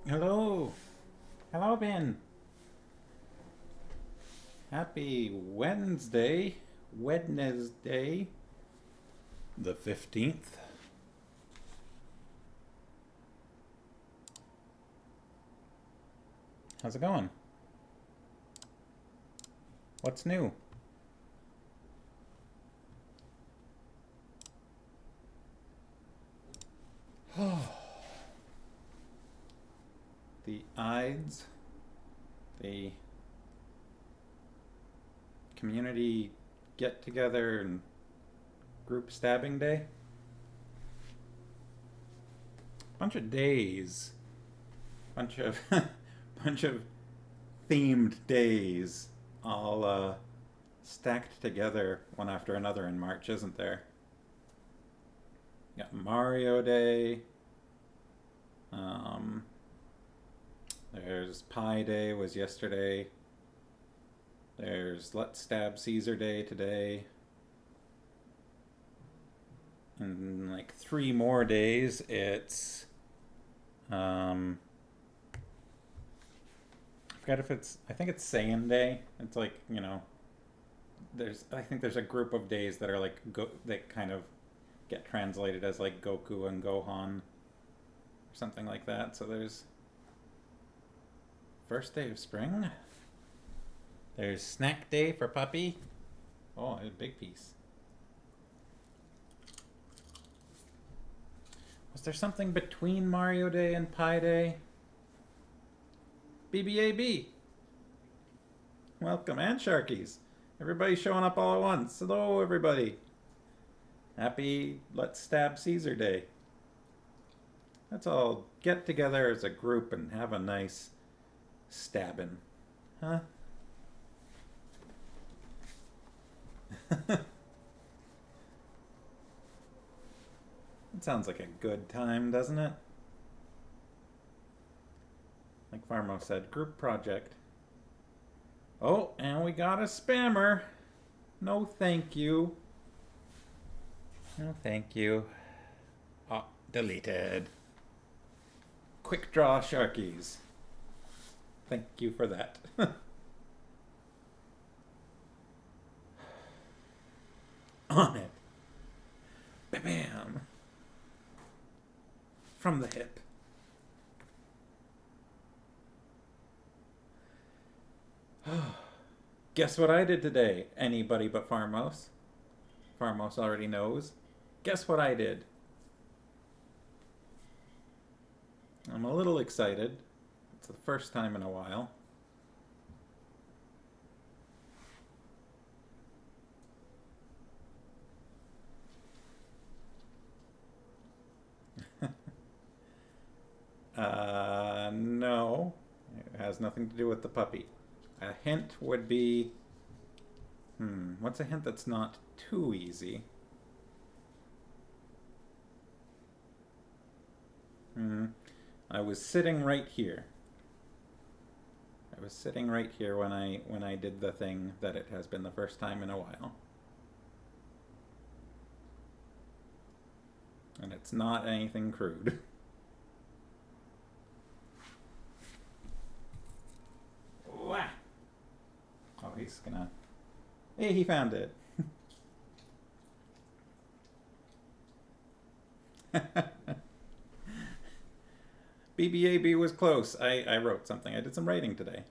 Hello. Hello, Ben. Happy Wednesday. Wednesday, the 15th. How's it going? What's new? The Ides, the community get together and group stabbing day. Bunch of days. Bunch of bunch of themed days all stacked together one after another in March, isn't there? Got Mario Day. Um, there's Pie Day was yesterday. There's Let's Stab Caesar Day today. In like 3 more days, it's I forget if it's, I think it's Saiyan Day. It's like, I think there's a group of days that are like that kind of get translated as like Goku and Gohan or something like that. So there's first day of spring. There's snack day for puppy. Oh, a big piece. Was there something between Mario Day and Pie Day? BBAB. Welcome, and Sharkies. Everybody's showing up all at once. Hello, everybody. Happy Let's Stab Caesar Day. Let's all get together as a group and have a nice stabbing. Huh? It sounds like a good time, doesn't it? Like Farmo said, group project. Oh, and we got a spammer. No thank you. No thank you. Oh, deleted. Quick draw Sharkies. Thank you for that. On it. Bam. From the hip. Guess what I did today? Anybody but Farmos. Farmos already knows. Guess what I did? I'm a little excited. It's the first time in a while. No. It has nothing to do with the puppy. A hint would be... what's a hint that's not too easy? I was sitting right here. I was sitting right here when I did the thing that it has been the first time in a while. And it's not anything crude. Wah! Oh, he's gonna... Hey, he found it. BBAB was close. I wrote something. I did some writing today.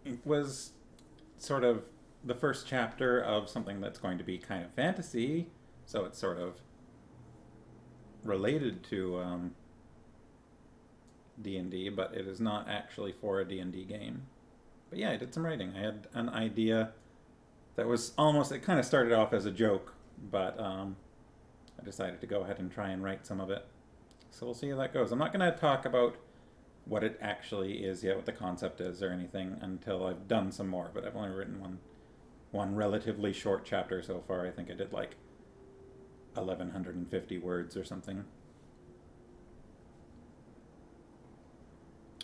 It was sort of the first chapter of something that's going to be kind of fantasy, so it's sort of related to D&D, but it is not actually for a D&D game. But yeah, I did some writing. I had an idea that was almost, it kind of started off as a joke, but I decided to go ahead and try and write some of it. So we'll see how that goes. I'm not going to talk about what it actually is yet, what the concept is or anything, until I've done some more, but I've only written one relatively short chapter so far. I think I did like 1,150 words or something.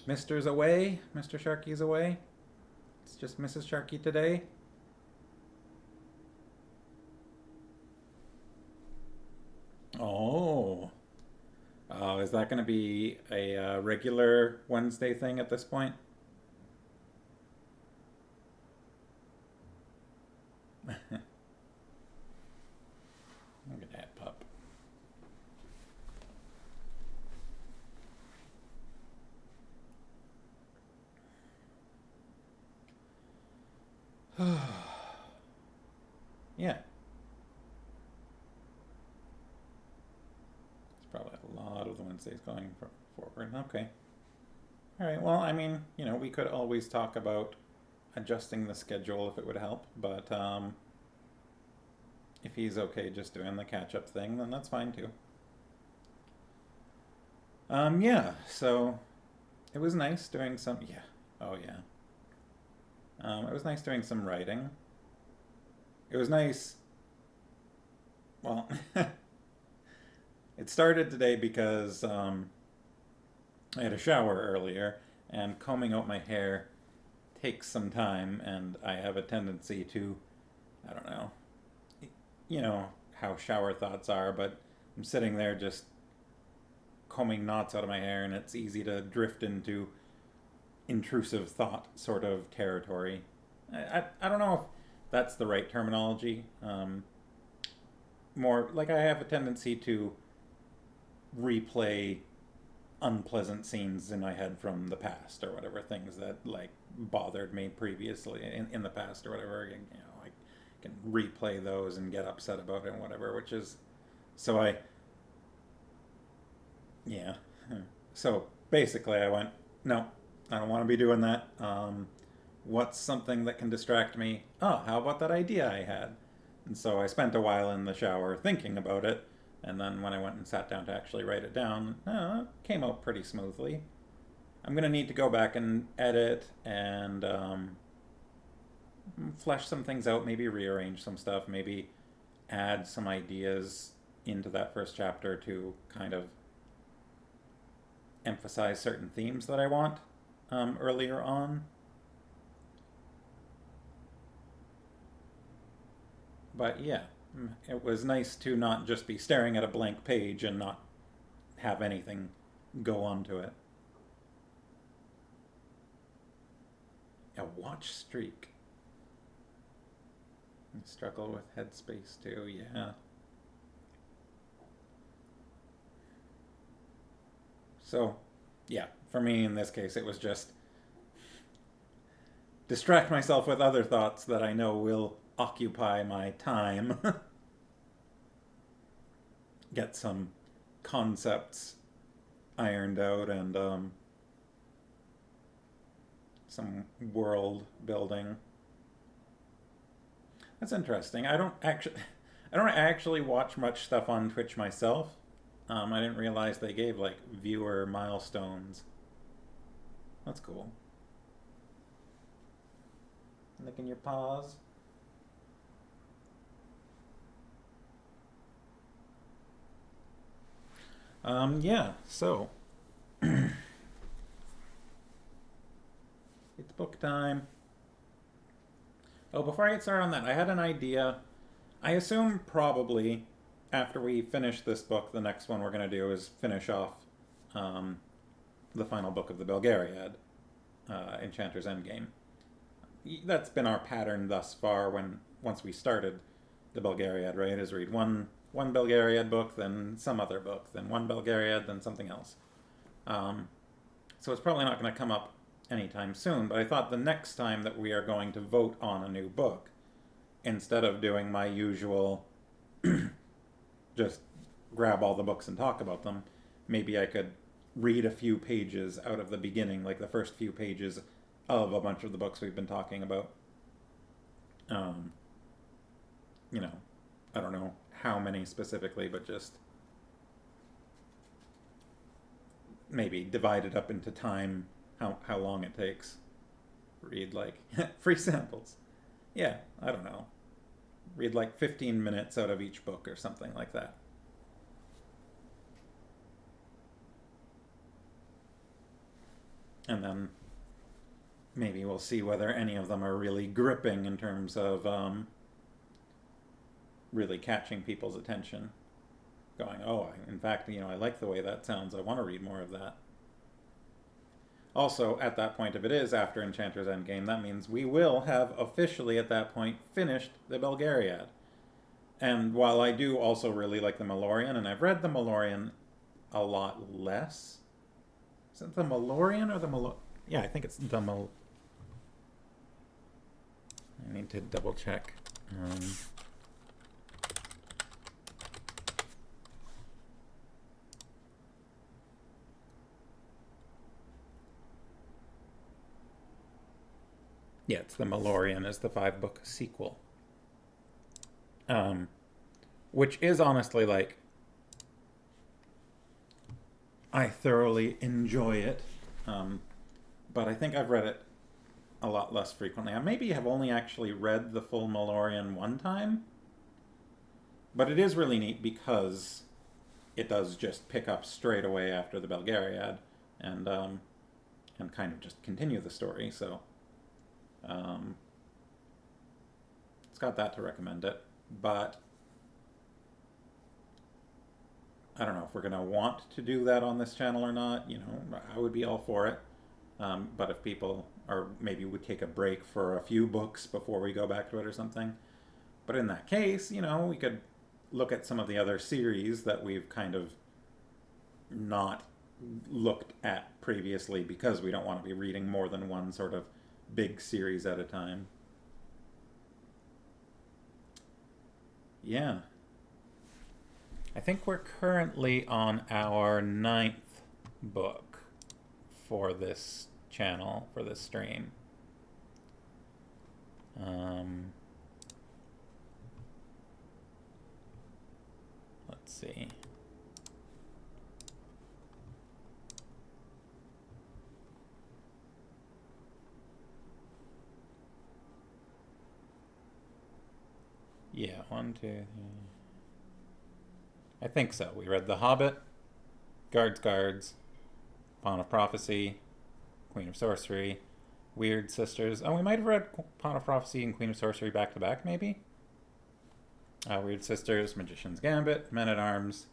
Mister's away. Mr. Sharky's away. It's just Mrs. Sharky today. Oh. is that going to be a regular Wednesday thing at this point? Look at that pup. Yeah. It's probably a lot of the Wednesdays going forward. Okay. All right. Well, I mean, we could always talk about adjusting the schedule if it would help, but if he's okay just doing the catch up thing, then that's fine too. Yeah, so it was nice doing some. Yeah. Oh, yeah. It was nice doing some writing. It was nice. Well, it started today because I had a shower earlier, and combing out my hair takes some time, and I have a tendency to, I don't know, you know how shower thoughts are, but I'm sitting there just combing knots out of my hair, and it's easy to drift into intrusive thought sort of territory. I don't know if that's the right terminology. More like I have a tendency to replay unpleasant scenes in my head from the past or whatever, things that like bothered me previously in the past or whatever. I can replay those and get upset about it and whatever, which is so I yeah. So basically I went, no, I don't want to be doing that. What's something that can distract me? Oh, how about that idea I had? And so I spent a while in the shower thinking about it, and then when I went and sat down to actually write it down, it came out pretty smoothly. I'm going to need to go back and edit and flesh some things out, maybe rearrange some stuff, maybe add some ideas into that first chapter to kind of emphasize certain themes that I want earlier on. But yeah, it was nice to not just be staring at a blank page and not have anything go onto it. A watch streak. I struggle with headspace too, yeah. So, yeah, for me in this case, it was just distract myself with other thoughts that I know will occupy my time. Get some concepts ironed out and some world building. That's interesting. I don't actually watch much stuff on Twitch myself. I didn't realize they gave like viewer milestones. That's cool. Licking your paws. Yeah, so it's book time. Oh, before I get started on that, I had an idea. I assume probably after we finish this book, the next one we're going to do is finish off the final book of the Belgariad, Enchanter's Endgame. That's been our pattern thus far once we started the Belgariad, right? Is read one Belgariad book, then some other book, then one Belgariad, then something else. So it's probably not going to come up anytime soon, but I thought the next time that we are going to vote on a new book, instead of doing my usual just grab all the books and talk about them, maybe I could read a few pages out of the beginning, like the first few pages of a bunch of the books we've been talking about. I don't know how many specifically, but just maybe divide it up into time, how long it takes. Read like free samples. Yeah, I don't know. Read like 15 minutes out of each book or something like that. And then maybe we'll see whether any of them are really gripping in terms of really catching people's attention. going, oh, in fact, I like the way that sounds. I want to read more of that. Also, at that point, if it is after Enchanter's Endgame, that means we will have officially at that point finished the Belgariad. And while I do also really like the Malorian, and I've read the Malorian a lot less. Is it the Malorian or the Yeah, I think it's the I need to double check. Yeah, it's the Malorian is the 5-book sequel. Which is honestly like, I thoroughly enjoy it. But I think I've read it a lot less frequently. I maybe have only actually read the full Malorian one time. But it is really neat because it does just pick up straight away after the Belgariad and kind of just continue the story. So it's got that to recommend it. But I don't know if we're going to want to do that on this channel or not. I would be all for it. But if people, or maybe we take a break for a few books before we go back to it or something. But in that case, we could look at some of the other series that we've kind of not looked at previously because we don't want to be reading more than one sort of big series at a time. Yeah. I think we're currently on our 9th book for this channel, for this stream. Let's see. Yeah, 1, 2, 3. I think so. We read The Hobbit, Guards, Pawn of Prophecy, Queen of Sorcery, Weird Sisters. Oh, we might have read Pawn of Prophecy and Queen of Sorcery back to back, maybe? Weird Sisters, Magician's Gambit, Men-at-Arms,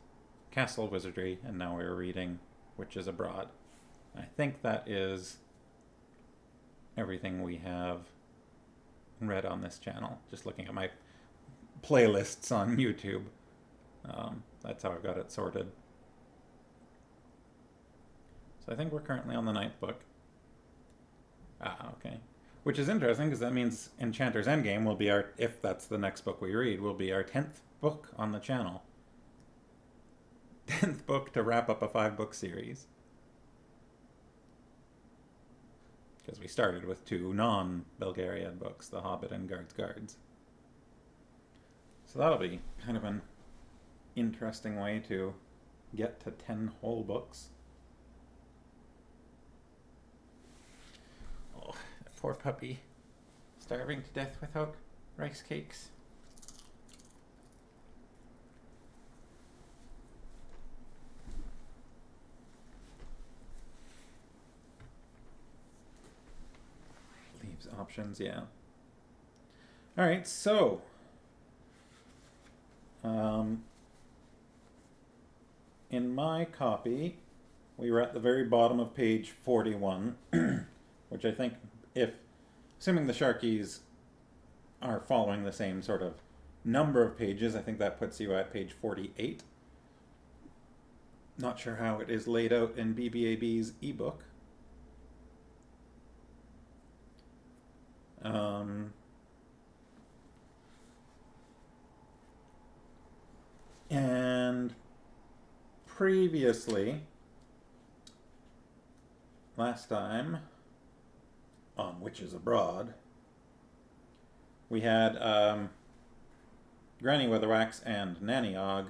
Castle Wizardry, and now we're reading Witches Abroad. I think that is everything we have read on this channel. Just looking at my playlists on YouTube. That's how I've got it sorted. So I think we're currently on the 9th book. Okay. Which is interesting because that means Enchanter's Endgame will be our, if that's the next book we read, will be our 10th book on the channel. 10th book to wrap up a 5-book series. Because we started with 2 non-Belgariad books, The Hobbit and Guards. So that'll be kind of an interesting way to get to 10 whole books. Oh, that poor puppy. Starving to death without rice cakes. Leaves options, yeah. Alright, so in my copy, we were at the very bottom of page 41, which I think, assuming the Sharkies are following the same sort of number of pages, I think that puts you at page 48. Not sure how it is laid out in BBAB's ebook. And previously, last time, on Witches Abroad, we had Granny Weatherwax and Nanny Ogg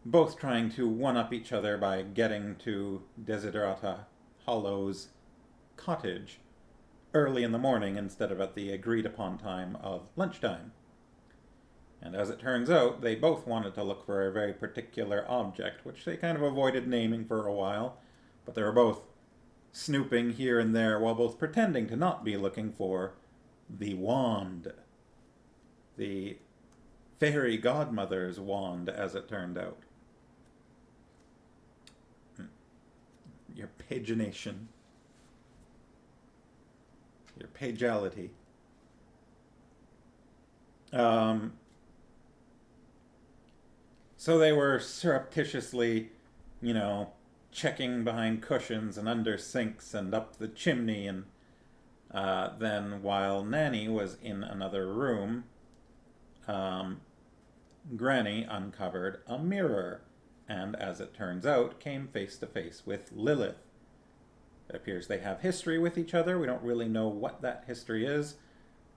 both trying to one-up each other by getting to Desiderata Hollow's cottage early in the morning instead of at the agreed-upon time of lunchtime. And as it turns out, they both wanted to look for a very particular object, which they kind of avoided naming for a while, but they were both snooping here and there while both pretending to not be looking for the wand. The fairy godmother's wand, as it turned out. Your pagination. Your pagelity. So they were surreptitiously, checking behind cushions and under sinks and up the chimney, and then while Nanny was in another room, Granny uncovered a mirror, and as it turns out, came face to face with Lilith. It appears they have history with each other. We don't really know what that history is.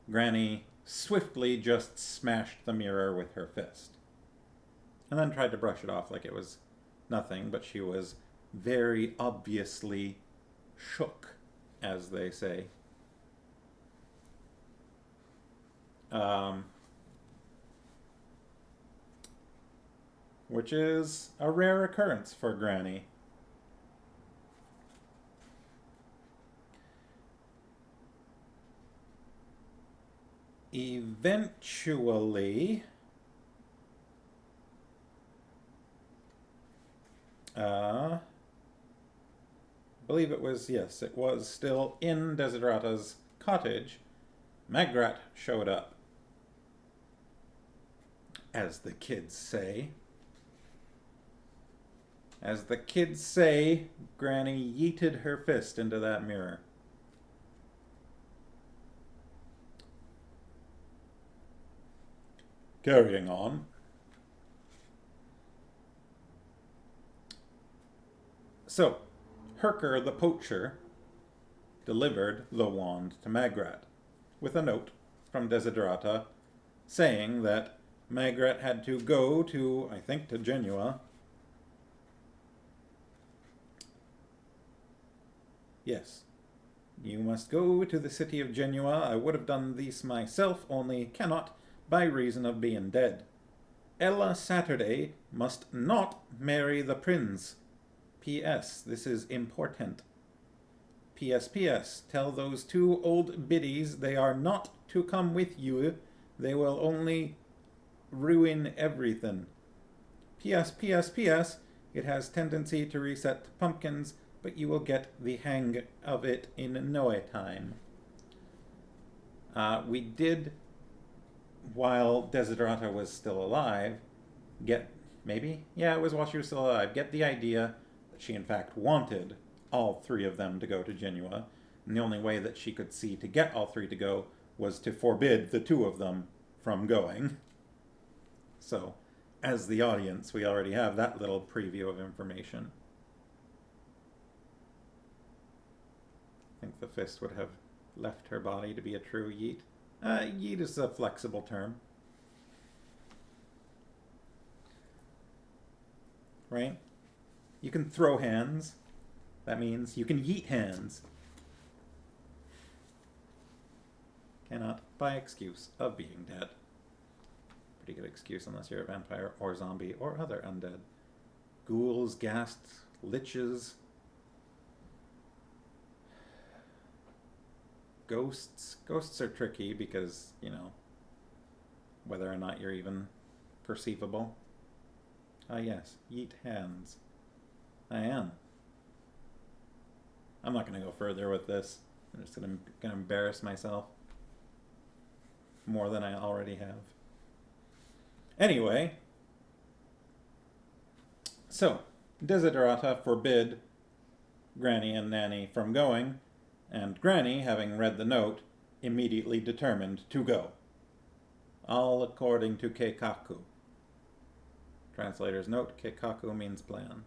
Granny swiftly just smashed the mirror with her fist, and then tried to brush it off like it was nothing, but she was very obviously shook, as they say. Which is a rare occurrence for Granny. Eventually, I believe it was still in Desiderata's cottage, Magrat showed up. As the kids say. As the kids say, Granny yeeted her fist into that mirror. Carrying on. So, Herker the poacher delivered the wand to Magrat with a note from Desiderata saying that Magrat had to go to, I think, to Genua. Yes. You must go to the city of Genua. I would have done this myself, only cannot by reason of being dead. Ella Saturday must not marry the prince. P.S. This is important. P.S. Tell those two old biddies they are not to come with you. They will only ruin everything. P.S. It has tendency to reset pumpkins, but you will get the hang of it in no time. We did, while Desiderata was still alive, get the idea that she in fact wanted all three of them to go to Genua, and the only way that she could see to get all three to go was to forbid the two of them from going. So, as the audience, we already have that little preview of information. I think the fist would have left her body to be a true yeet. Yeet is a flexible term. Right? You can throw hands. That means you can yeet hands. Cannot by excuse of being dead. Pretty good excuse unless you're a vampire or zombie or other undead. Ghouls, ghasts, liches, ghosts. Ghosts are tricky because, whether or not you're even perceivable. Ah yes, yeet hands. I am. I'm not going to go further with this. I'm just going to embarrass myself more than I already have. Anyway, so Desiderata forbid Granny and Nanny from going, and Granny, having read the note, immediately determined to go. All according to Keikaku. Translator's note, Keikaku means plan.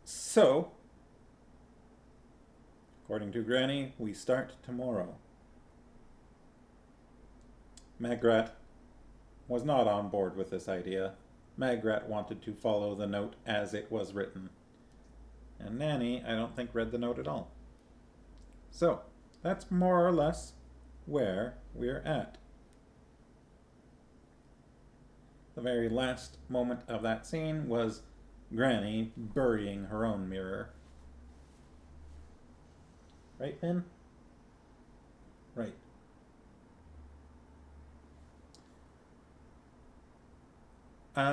So, according to Granny, we start tomorrow. Magrat was not on board with this idea. Magrat wanted to follow the note as it was written. And Nanny, I don't think, read the note at all. So, that's more or less where we're at. The very last moment of that scene was Granny burying her own mirror. Right, Finn? Right.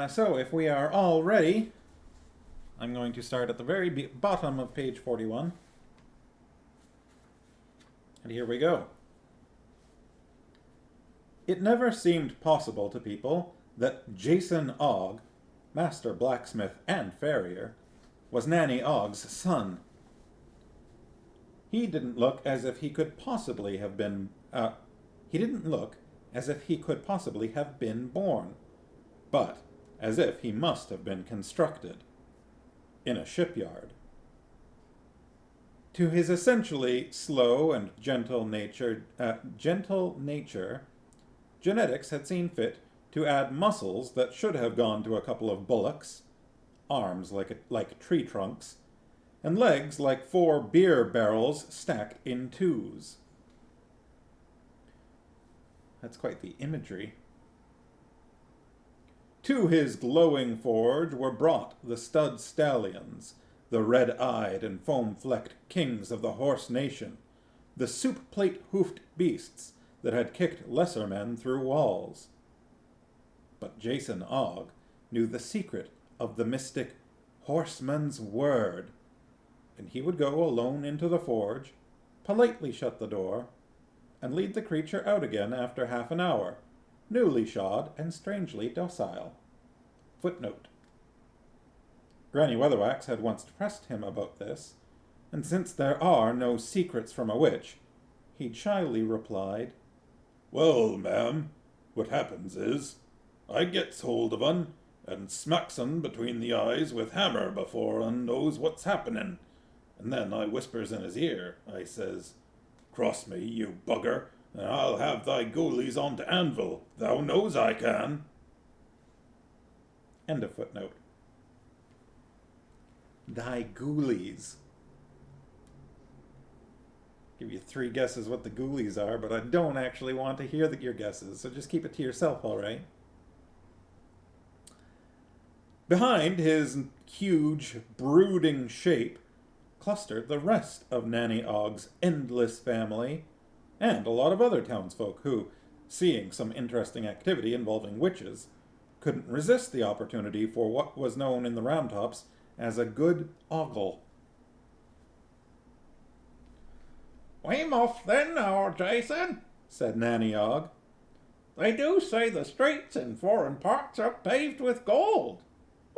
So, if we are all ready, I'm going to start at the very bottom of page 41. And here we go. It never seemed possible to people that Jason Ogg, master blacksmith and farrier, was Nanny Ogg's son. He didn't look as if he could possibly have been born, but as if he must have been constructed in a shipyard. To his essentially slow and gentle nature, genetics had seen fit to add muscles that should have gone to a couple of bullocks, arms like tree trunks, and legs like 4 beer barrels stacked in 2s. That's quite the imagery. To his glowing forge were brought the stud stallions, the red-eyed and foam-flecked kings of the horse nation, the soup-plate-hoofed beasts that had kicked lesser men through walls. But Jason Ogg knew the secret of the mystic Horseman's word, and he would go alone into the forge, politely shut the door, and lead the creature out again after half an hour, newly shod and strangely docile. Footnote. Granny Weatherwax had once pressed him about this, and since there are no secrets from a witch, he shyly replied, "Well, ma'am, what happens is, I gets hold of un, and smacks un between the eyes with hammer before un knows what's happening, and then I whispers in his ear, I says, 'Cross me, you bugger, and I'll have thy ghoulies on to anvil, thou knows I can.'" End of footnote. Thy ghoulies. Give you 3 guesses what the ghoulies are, but I don't actually want to hear your guesses, so just keep it to yourself, all right? Behind his huge, brooding shape clustered the rest of Nanny Ogg's endless family, and a lot of other townsfolk who, seeing some interesting activity involving witches, couldn't resist the opportunity for what was known in the Round Tops as a good ogle. "We'm off then now, Jason," said Nanny Ogg. "They do say the streets in foreign parts are paved with gold.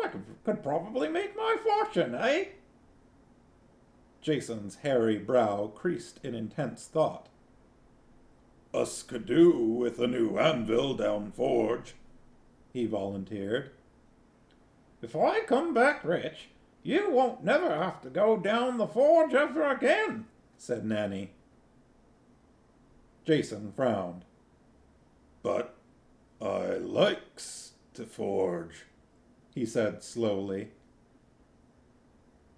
I could probably make my fortune, eh?" Jason's hairy brow creased in intense thought. "Us could do with a new anvil down forge," he volunteered. "If I come back rich, you won't never have to go down the forge ever again," said Nanny. Jason frowned. "But I likes to forge," he said slowly.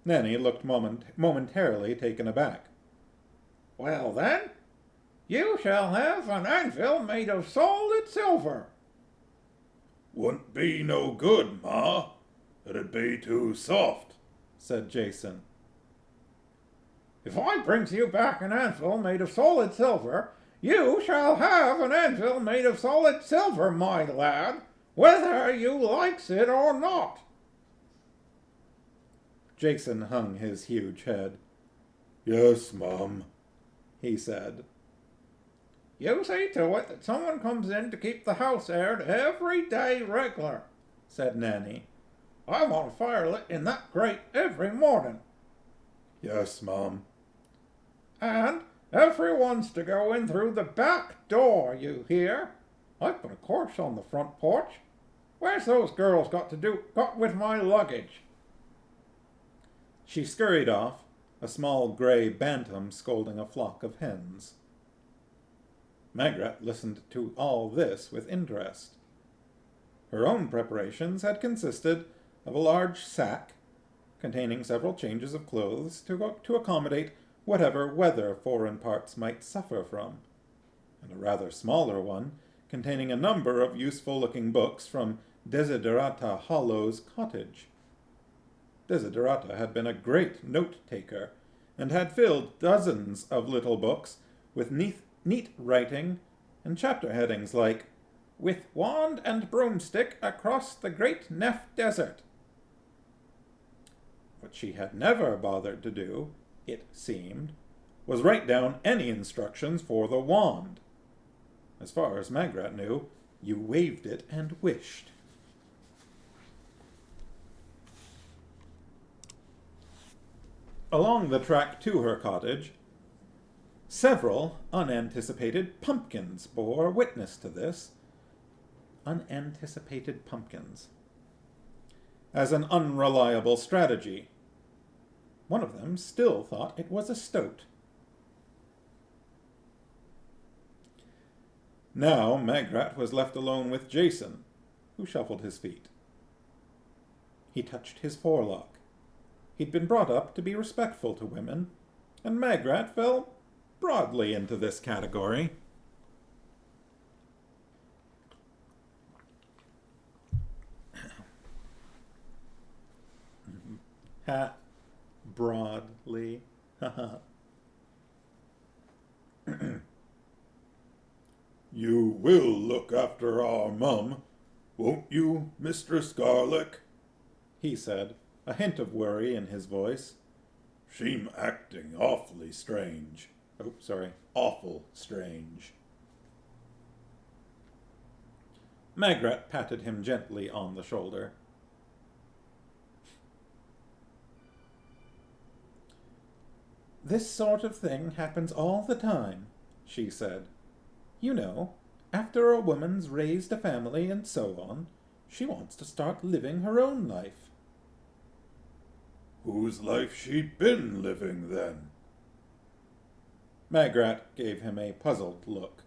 Nanny looked momentarily taken aback. "Well then, you shall have an anvil made of solid silver." "Wouldn't be no good, Ma. It'd be too soft," said Jason. "If I brings you back an anvil made of solid silver, you shall have an anvil made of solid silver, my lad, whether you likes it or not." Jason hung his huge head. "Yes, Mum," he said. "You see to it that someone comes in to keep the house aired every day regular," said Nanny. "I want a fire lit in that grate every morning." "Yes, Mum." "And everyone's to go in through the back door, you hear? I've put a corpse on the front porch. Where's those girls got with my luggage?" She scurried off, a small grey bantam scolding a flock of hens. Magrat listened to all this with interest. Her own preparations had consisted of a large sack containing several changes of clothes to accommodate whatever weather foreign parts might suffer from, and a rather smaller one containing a number of useful-looking books from Desiderata Hollow's cottage. Desiderata had been a great note-taker, and had filled dozens of little books with neat writing and chapter headings like, "With wand and broomstick across the great Neff Desert." What she had never bothered to do, it seemed, was write down any instructions for the wand. As far as Magrat knew, you waved it and wished. Along the track to her cottage, several unanticipated pumpkins bore witness to this. Unanticipated pumpkins. As an unreliable strategy. One of them still thought it was a stoat. Now Magrat was left alone with Jason, who shuffled his feet. He touched his forelock. He'd been brought up to be respectful to women, and Magrat fell broadly into this category. Ha. Broadly. "You will look after our mum, won't you, Mistress Garlick?" he said, a hint of worry in his voice. "She'm acting awfully strange. Oh, sorry. Awful strange." Magrat patted him gently on the shoulder. "This sort of thing happens all the time," she said. "You know, after a woman's raised a family and so on, she wants to start living her own life." "Whose life she been living, then?" Magrat gave him a puzzled look.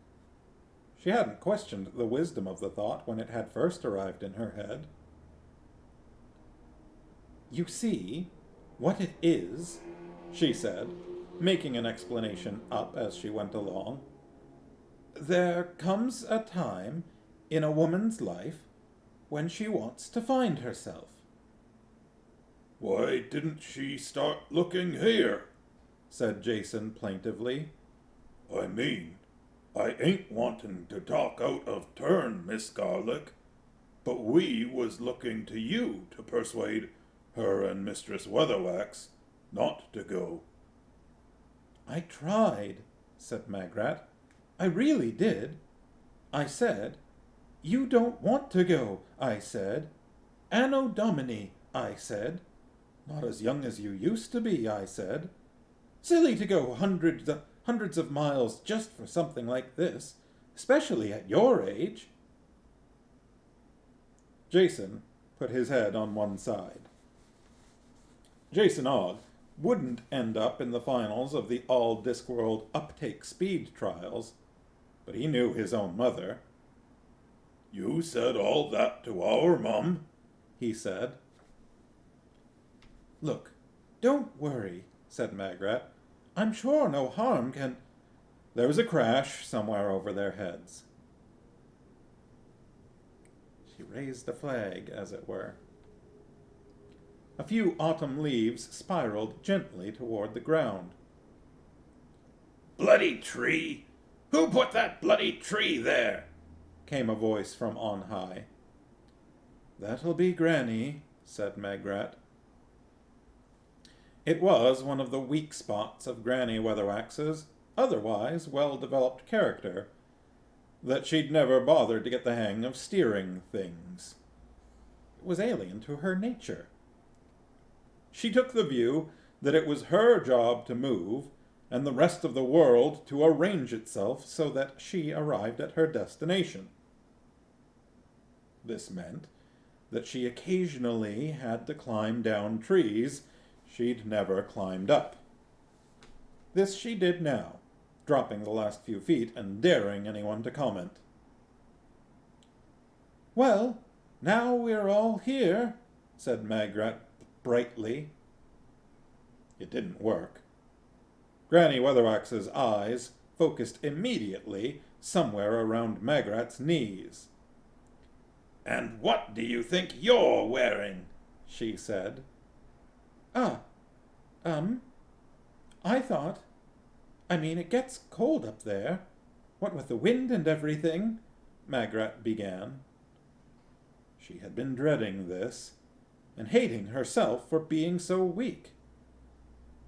She hadn't questioned the wisdom of the thought when it had first arrived in her head. "You see, what it is," she said, making an explanation up as she went along. "There comes a time in a woman's life when she wants to find herself." "Why didn't she start looking here?" said Jason plaintively. "I mean, I ain't wanting to talk out of turn, Miss Garlick, but we was looking to you to persuade her and Mistress Weatherwax not to go." "I tried," said Magrat. "I really did. I said, 'You don't want to go,' I said. 'Anno Domini,' I said. 'Not as young as you used to be,' I said. 'Silly to go hundreds of miles just for something like this, especially at your age.'" Jason put his head on one side. Jason Ogg wouldn't end up in the finals of the all-Discworld Uptake Speed Trials, but he knew his own mother. "You said all that to our mum?" he said. "Look, don't worry," said Magrat. "I'm sure no harm can—" There was a crash somewhere over their heads. She raised a flag, as it were. A few autumn leaves spiraled gently toward the ground. "Bloody tree! Who put that bloody tree there?" came a voice from on high. "That'll be Granny," said Magrat. It was one of the weak spots of Granny Weatherwax's otherwise well-developed character that she'd never bothered to get the hang of steering things. It was alien to her nature. She took the view that it was her job to move, and the rest of the world to arrange itself so that she arrived at her destination. This meant that she occasionally had to climb down trees she'd never climbed up. This she did now, dropping the last few feet and daring anyone to comment. "Well, now we're all here," said Magrat brightly. It didn't work. Granny Weatherwax's eyes focused immediately somewhere around Magrat's knees. "And what do you think you're wearing?" she said. Ah, um, I thought, it gets cold up there. What with the wind and everything, Magrat began. She had been dreading this, and hating herself for being so weak.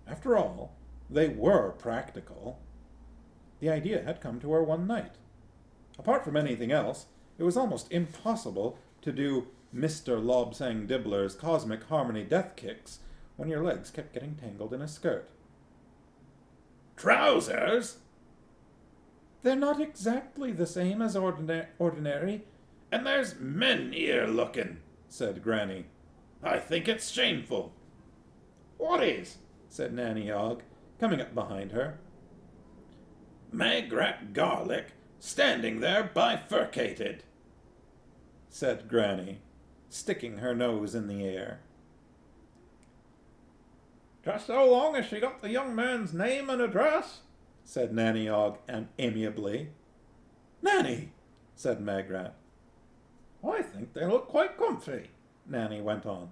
After all, they were practical. The idea had come to her one night. Apart from anything else, it was almost impossible to do Mr. Lobsang Dibbler's cosmic harmony death kicks when your legs kept getting tangled in a skirt. Trousers? They're not exactly the same as ordinary, And there's men here looking, said Granny. I think it's shameful. What is? Said Nanny Ogg, coming up behind her. Magrat Garlic standing there bifurcated, said Granny, sticking her nose in the air. Just so long as she got the young man's name and address, said Nanny Ogg amiably. Nanny, said Magrat. I think they look quite comfy, Nanny went on.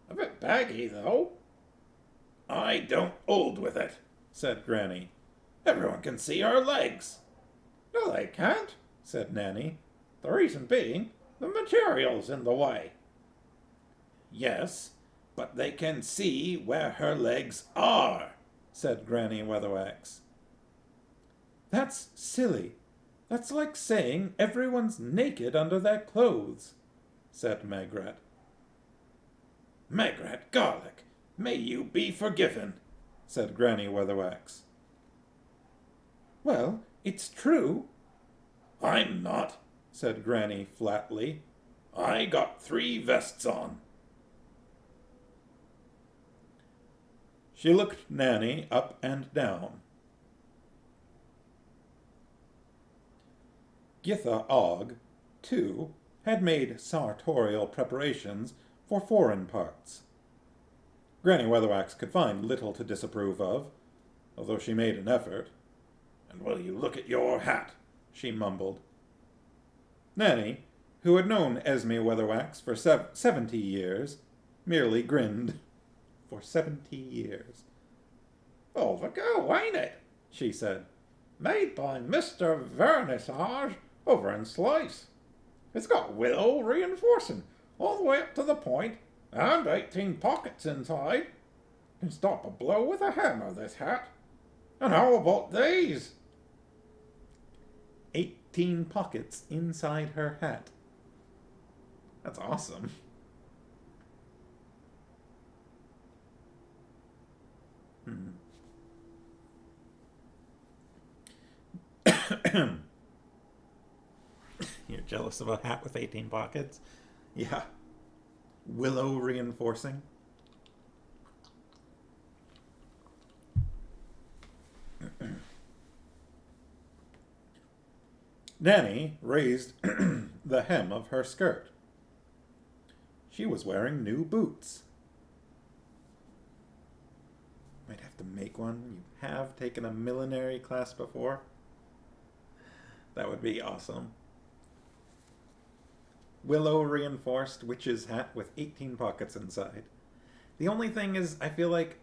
A bit baggy, though. I don't hold with it, said Granny. Everyone can see our legs. No, they can't, said Nanny. The reason being, the material's in the way. Yes, but they can see where her legs are, said Granny Weatherwax. That's silly. That's like saying everyone's naked under their clothes, said Magrat. Magrat Garlic, may you be forgiven, said Granny Weatherwax. Well, it's true. I'm not, said Granny flatly. I got 3 vests on. She looked Nanny up and down. Githa Ogg, too, had made sartorial preparations for foreign parts. Granny Weatherwax could find little to disapprove of, although she made an effort. And will you look at your hat? She mumbled. Nanny, who had known Esme Weatherwax for 70 years, merely grinned. For 70 years. Over go, ain't it? She said. Made by Mr. Vernissage over in Slice. It's got willow reinforcing all the way up to the point, and 18 pockets inside. Can stop a blow with a hammer, this hat. And how about these? 18 pockets inside her hat. That's awesome. You're jealous of a hat with 18 pockets? Yeah. Willow reinforcing. Nanny raised the hem of her skirt. She was wearing new boots. Might have to make one. You have taken a millinery class before? That would be awesome. Willow reinforced witch's hat with 18 pockets inside. The only thing is, I feel like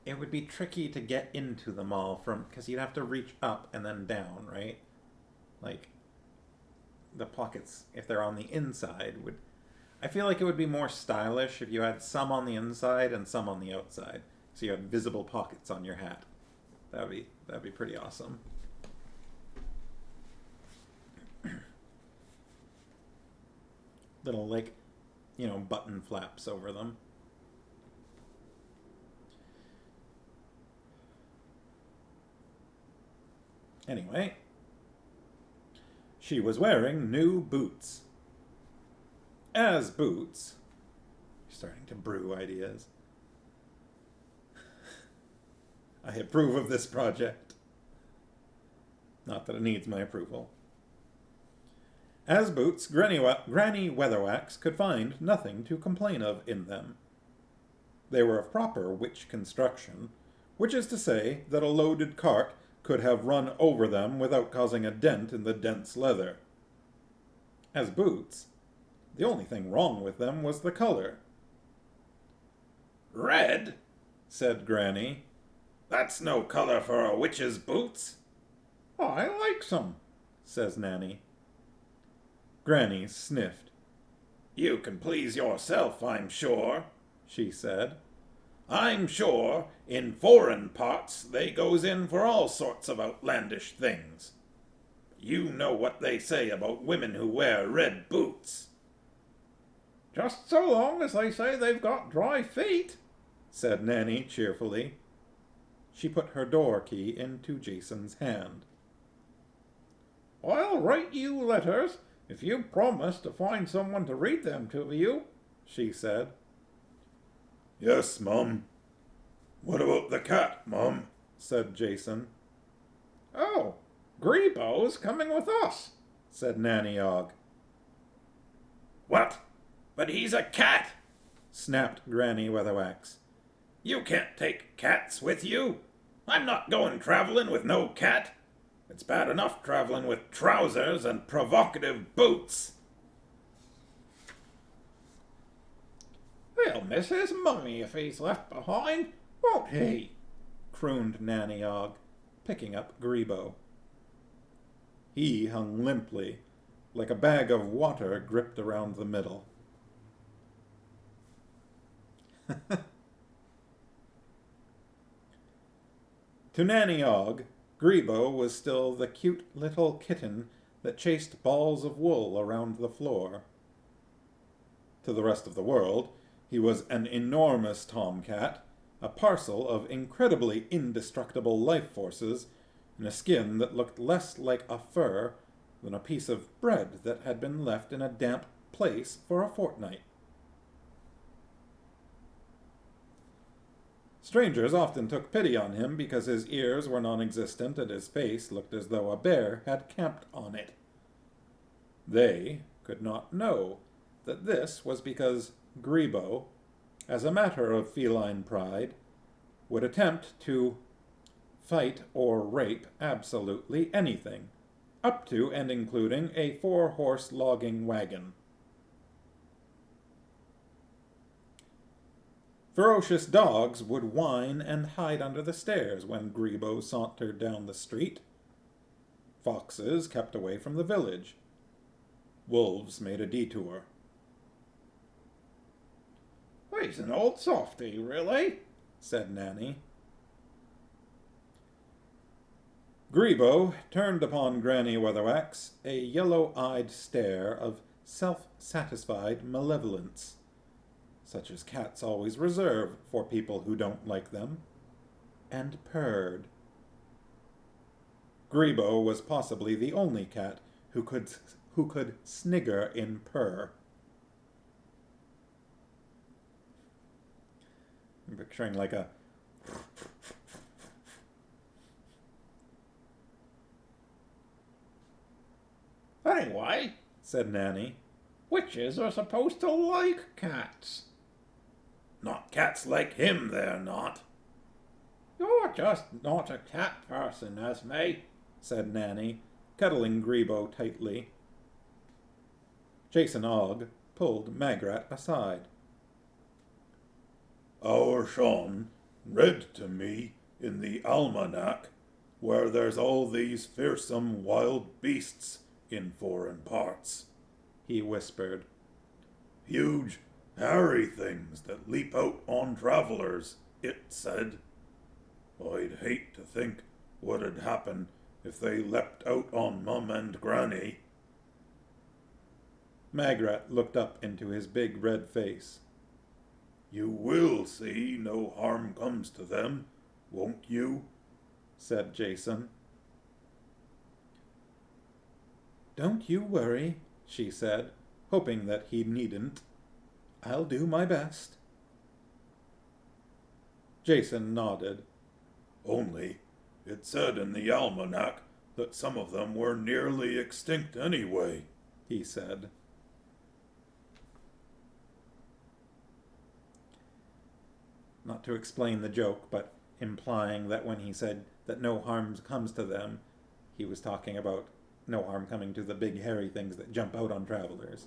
it would be tricky to get into them all because you'd have to reach up and then down, right? Like, the pockets, if they're on the inside, I feel like it would be more stylish if you had some on the inside and some on the outside. So you had visible pockets on your hat. That'd be pretty awesome. Little, button flaps over them. Anyway, she was wearing new boots. As boots, starting to brew ideas. I approve of this project. Not that it needs my approval. As boots, Granny Weatherwax could find nothing to complain of in them. They were of proper witch construction, which is to say that a loaded cart could have run over them without causing a dent in the dense leather. As boots, the only thing wrong with them was the color. Red? said Granny. That's no color for a witch's boots. I likes 'em, says Nanny. Granny sniffed. You can please yourself, I'm sure, she said. I'm sure in foreign parts they goes in for all sorts of outlandish things. You know what they say about women who wear red boots. Just so long as they say they've got dry feet, said Nanny cheerfully. She put her door key into Jason's hand. I'll write you letters if you promise to find someone to read them to you, she said. Yes, Mum. What about the cat, Mum? Said Jason. Oh, Grebo's coming with us, said Nanny Ogg. What? But he's a cat, snapped Granny Weatherwax. You can't take cats with you. I'm not going traveling with no cat. It's bad enough traveling with trousers and provocative boots. He'll miss his mummy if he's left behind, won't he? Crooned Nanny Ogg, picking up Grebo. He hung limply, like a bag of water gripped around the middle. To Nanny Ogg, Grebo was still the cute little kitten that chased balls of wool around the floor. To the rest of the world, he was an enormous tomcat, a parcel of incredibly indestructible life forces, in a skin that looked less like a fur than a piece of bread that had been left in a damp place for a fortnight. Strangers often took pity on him because his ears were non-existent and his face looked as though a bear had camped on it. They could not know that this was because Grebo, as a matter of feline pride, would attempt to fight or rape absolutely anything, up to and including a 4-horse logging wagon. Ferocious dogs would whine and hide under the stairs when Grebo sauntered down the street. Foxes kept away from the village. Wolves made a detour. He's an old softy, really, said Nanny. Grebo turned upon Granny Weatherwax a yellow-eyed stare of self-satisfied malevolence, such as cats always reserve for people who don't like them, and purred. Grebo was possibly the only cat who could snigger in purr. I'm picturing like a Anyway, said Nanny, witches are supposed to like cats. Not cats like him, they're not. You're just not a cat person, Esme, said Nanny, cuddling Grebo tightly. Jason Ogg pulled Magrat aside. Our Sean read to me in the almanac where there's all these fearsome wild beasts in foreign parts, he whispered. Huge, hairy things that leap out on travelers, it said. I'd hate to think what'd happen if they leapt out on Mum and Granny. Magrat looked up into his big red face. You will see no harm comes to them, won't you? Said Jason. Don't you worry, she said, hoping that he needn't. I'll do my best. Jason nodded. Only, it said in the almanac that some of them were nearly extinct anyway, he said. Not to explain the joke, but implying that when he said that no harm comes to them, he was talking about no harm coming to the big hairy things that jump out on travelers.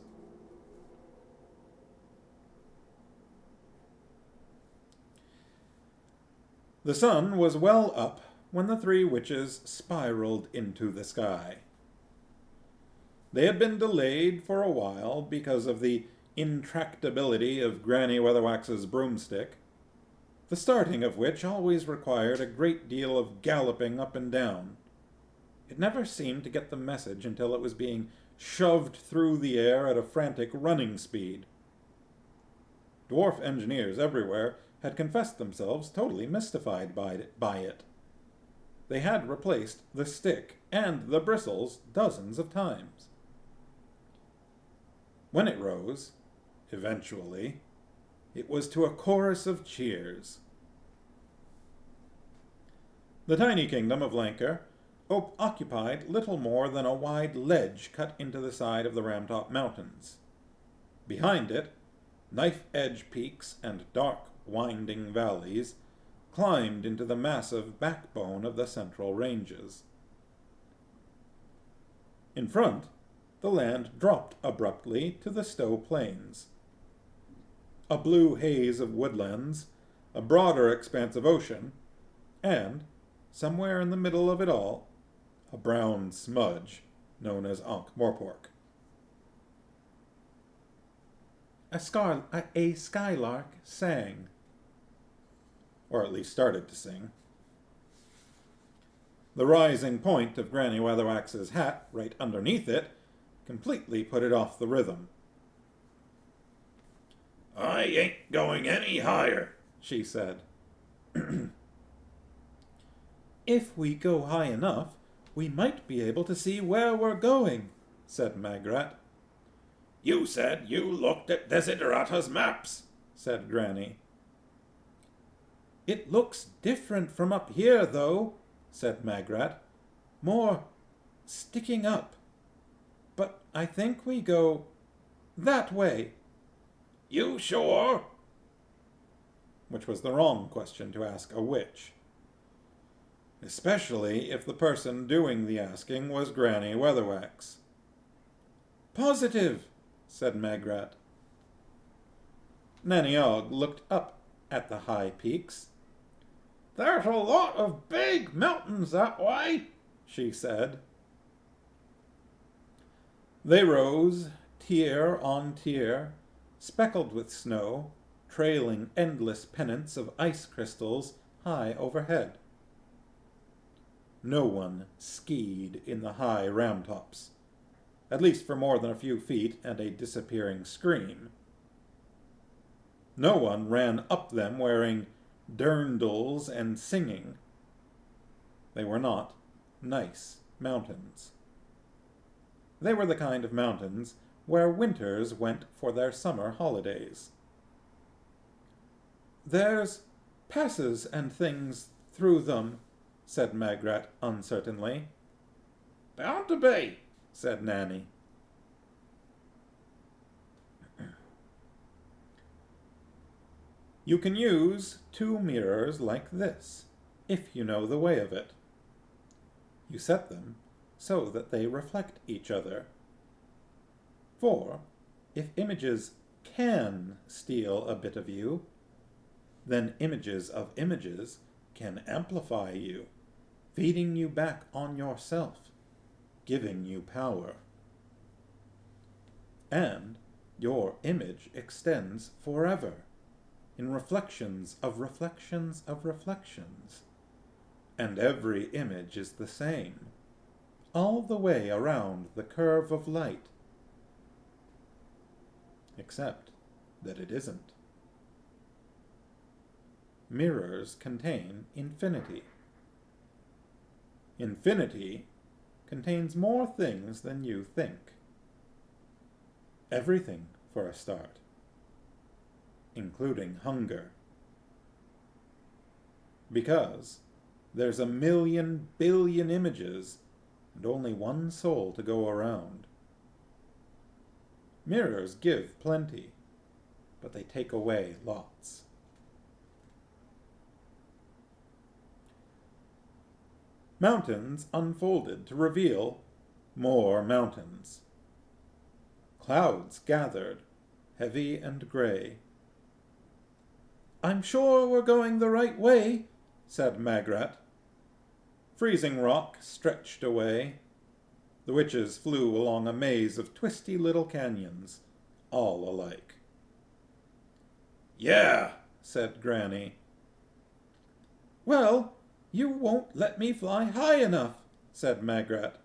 The sun was well up when the three witches spiraled into the sky. They had been delayed for a while because of the intractability of Granny Weatherwax's broomstick, the starting of which always required a great deal of galloping up and down. It never seemed to get the message until it was being shoved through the air at a frantic running speed. Dwarf engineers everywhere had confessed themselves totally mystified by it. They had replaced the stick and the bristles dozens of times. When it rose, eventually, it was to a chorus of cheers. The tiny kingdom of Lancre occupied little more than a wide ledge cut into the side of the Ramtop Mountains. Behind it, knife-edge peaks and dark, winding valleys climbed into the massive backbone of the central ranges. In front, the land dropped abruptly to the Stowe Plains. A blue haze of woodlands, a broader expanse of ocean, and, somewhere in the middle of it all, a brown smudge known as Ankh-Morpork. A skylark sang, or at least started to sing. The rising point of Granny Weatherwax's hat, right underneath it, completely put it off the rhythm. I ain't going any higher, she said. If we go high enough, we might be able to see where we're going, said Magrat. You said you looked at Desiderata's maps, said Granny. It looks different from up here, though, said Magrat. More sticking up. But I think we go that way. You sure? Which was the wrong question to ask a witch. Especially if the person doing the asking was Granny Weatherwax. Positive, said Magrat. Nanny Ogg looked up at the high peaks. There's a lot of big mountains that way, she said. They rose, tier on tier, speckled with snow, trailing endless pennants of ice crystals high overhead. No one skied in the high ramtops, at least for more than a few feet and a disappearing scream. No one ran up them wearing dirndls and singing. They were not nice mountains. They were the kind of mountains where winters went for their summer holidays. There's passes and things through them, said Magrat uncertainly. Bound to be, said Nanny. You can use 2 mirrors like this, if you know the way of it. You set them so that they reflect each other. For, if images can steal a bit of you, then images of images can amplify you, feeding you back on yourself, giving you power. And your image extends forever, in reflections of reflections of reflections. And every image is the same, all the way around the curve of light. Except that it isn't. Mirrors contain infinity. Infinity contains more things than you think. Everything, for a start, including hunger. Because there's 1,000,000 billion images and only one soul to go around. Mirrors give plenty, but they take away lots. Mountains unfolded to reveal more mountains. Clouds gathered, heavy and gray. I'm sure we're going the right way, said Magrat. Freezing rock stretched away. The witches flew along a maze of twisty little canyons, all alike. Yeah, said Granny. Well, you won't let me fly high enough, said Magrat.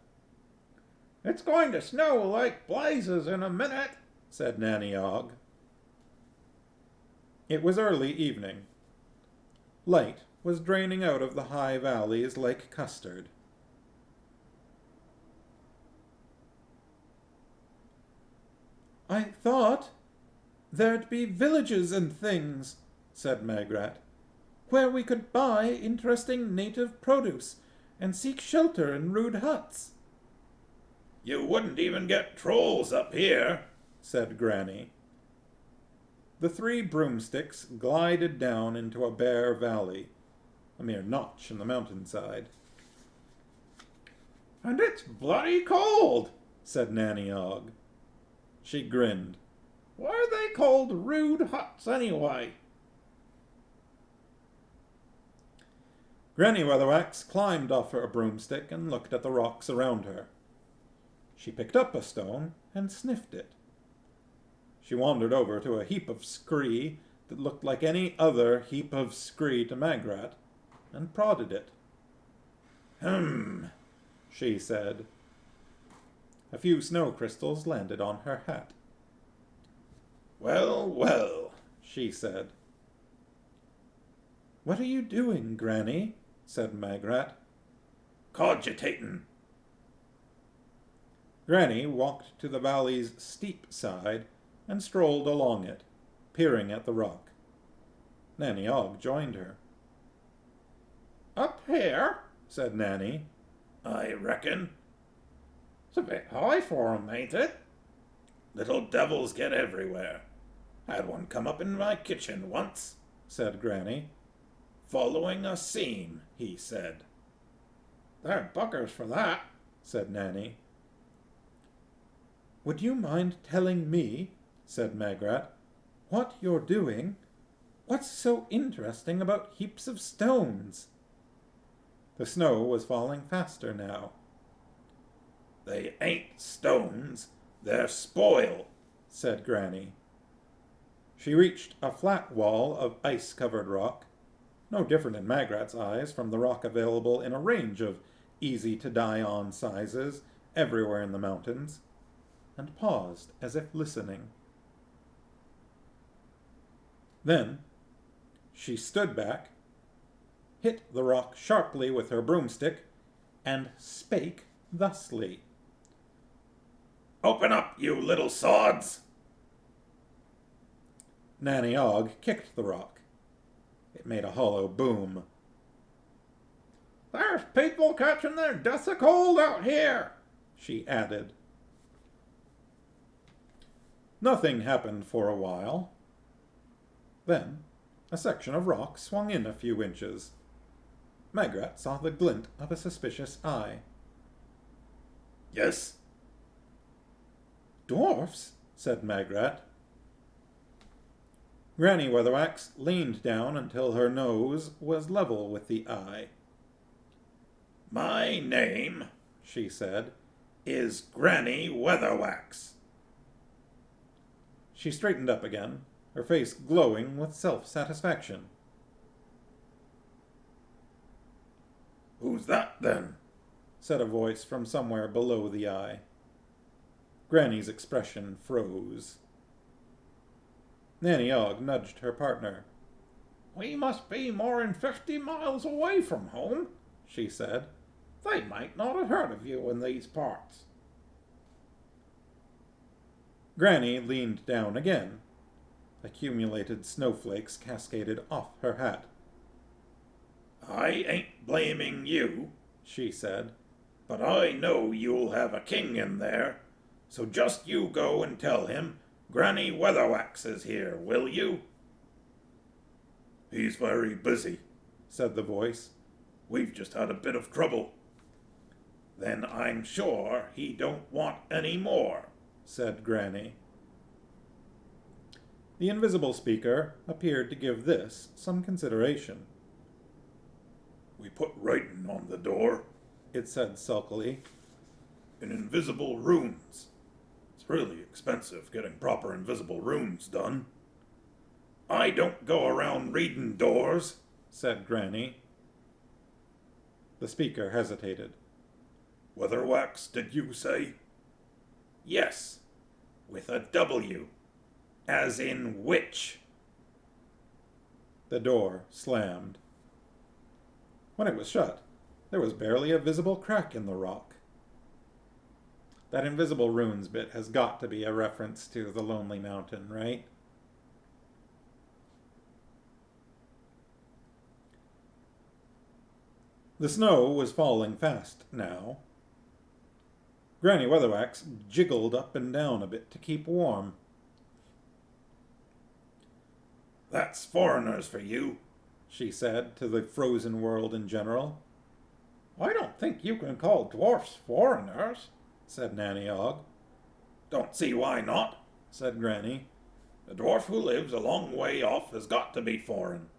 It's going to snow like blazes in a minute, said Nanny Ogg. It was early evening. Light was draining out of the high valleys like custard. I thought there'd be villages and things, said Magrat, where we could buy interesting native produce and seek shelter in rude huts. You wouldn't even get trolls up here, said Granny. The 3 broomsticks glided down into a bare valley, a mere notch in the mountainside. And it's bloody cold, said Nanny Ogg. She grinned. Why are they called rude huts anyway? Granny Weatherwax climbed off her broomstick and looked at the rocks around her. She picked up a stone and sniffed it. She wandered over to a heap of scree that looked like any other heap of scree to Magrat, and prodded it. She said. A few snow crystals landed on her hat. Well, well, she said. What are you doing, Granny? Said Magrat. Cogitatin'. Granny walked to the valley's steep side and strolled along it, peering at the rock. Nanny Ogg joined her. Up here? Said Nanny. I reckon. It's a bit high for 'em, ain't it? Little devils get everywhere. Had one come up in my kitchen once, said Granny. Following a seam, he said. They're buggers for that, said Nanny. Would you mind telling me, said Magrat, what you're doing? What's so interesting about heaps of stones? The snow was falling faster now. They ain't stones, they're spoil, said Granny. She reached a flat wall of ice-covered rock, no different in Magrat's eyes from the rock available in a range of easy-to-die-on sizes everywhere in the mountains, and paused as if listening. Then she stood back, hit the rock sharply with her broomstick, and spake thusly. Open up, you little sods! Nanny Ogg kicked the rock. It made a hollow boom. There's people catching their death of cold out here, she added. Nothing happened for a while. Then a section of rock swung in a few inches. Magrat saw the glint of a suspicious eye. Yes? Dwarfs, said Magrat. Granny Weatherwax leaned down until her nose was level with the eye. My name, she said, is Granny Weatherwax. She straightened up again, her face glowing with self-satisfaction. Who's that, then? Said a voice from somewhere below the eye. Granny's expression froze. Nanny Ogg nudged her partner. We must be more than 50 miles away from home, she said. They might not have heard of you in these parts. Granny leaned down again. Accumulated snowflakes cascaded off her hat. I ain't blaming you, she said, but I know you'll have a king in there, so just you go and tell him Granny Weatherwax is here, will you? He's very busy, said the voice. We've just had a bit of trouble. Then I'm sure he don't want any more, said Granny. The invisible speaker appeared to give this some consideration. we put writing on the door," it said sulkily. "in invisible runes. It's really expensive getting proper invisible runes done." "I don't go around reading doors," said Granny. The speaker hesitated. "Weatherwax, did you say?" "Yes, with a W, as in witch." The door slammed. When it was shut, there was barely a visible crack in the rock. That invisible runes bit has got to be a reference to the Lonely Mountain, right? The snow was falling fast now. Granny Weatherwax jiggled up and down a bit to keep warm. "That's foreigners for you," she said to the frozen world in general. "I don't think you can call dwarfs foreigners," said Nanny Ogg. "Don't see why not," said Granny. "A dwarf who lives a long way off has got to be foreign.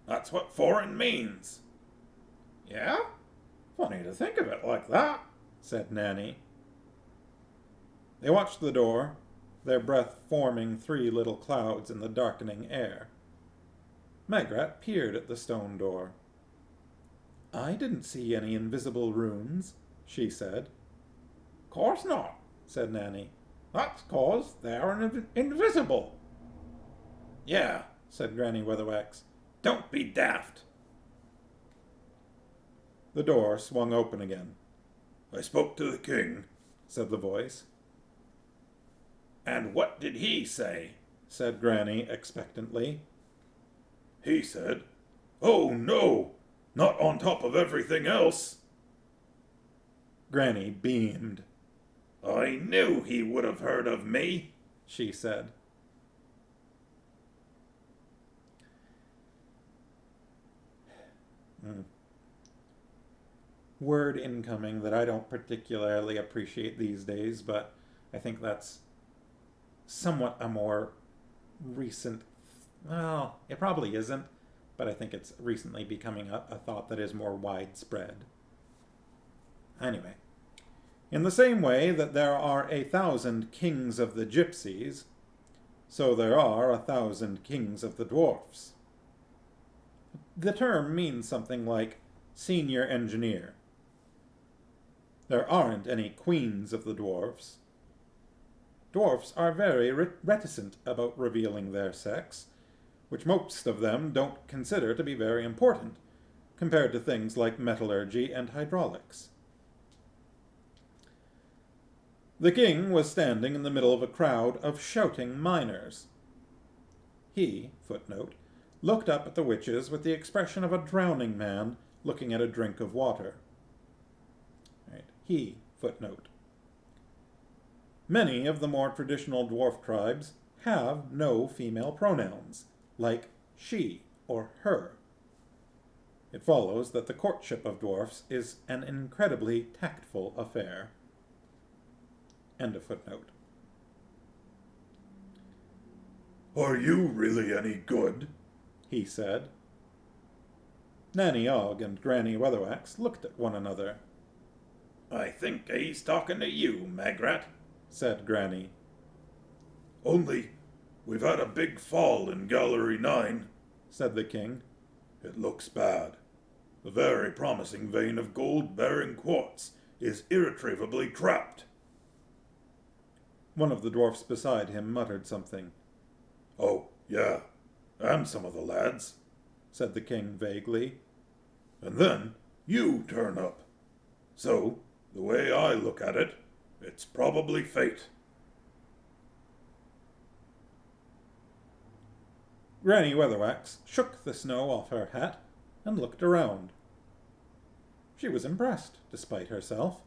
That's what foreign means." "Yeah? Funny to think of it like that," said Nanny. They watched the door, their breath forming three little clouds in the darkening air. Magrat peered at the stone door. "I didn't see any invisible runes," she said. "Course not," said Nanny. "That's 'cause they're invisible." "Yeah," said Granny Weatherwax. "don't be daft." The door swung open again. "I spoke to the king," said the voice. "And what did he say?" said Granny expectantly. "He said, 'Oh, no, not on top of everything else.'" Granny beamed. "I knew he would have heard of me," she said. Word incoming that I don't particularly appreciate these days, but I think that's somewhat a more recent, well, it probably isn't, but I think it's recently becoming a thought that is more widespread. Anyway, in the same way that there are 1,000 kings of the gypsies, so there are 1,000 kings of the dwarfs. The term means something like senior engineer. There aren't any queens of the dwarfs. Dwarfs are very reticent about revealing their sex, which most of them don't consider to be very important, compared to things like metallurgy and hydraulics. The king was standing in the middle of a crowd of shouting miners. He, footnote, looked up at the witches with the expression of a drowning man looking at a drink of water. He, footnote. Many of the more traditional dwarf tribes have no female pronouns, like she or her. It follows that the courtship of dwarfs is an incredibly tactful affair. End of footnote. "Are you really any good?" he said. Nanny Ogg and Granny Weatherwax looked at one another. "I think he's talking to you, Magrat," said Granny. "Only we've had a big fall in Gallery 9, said the king. "It looks bad. A very promising vein of gold-bearing quartz is irretrievably trapped." One of the dwarfs beside him muttered something. "Oh, yeah, and some of the lads," said the king vaguely. "And then you turn up. So, the way I look at it, it's probably fate." Granny Weatherwax shook the snow off her hat and looked around. She was impressed, despite herself.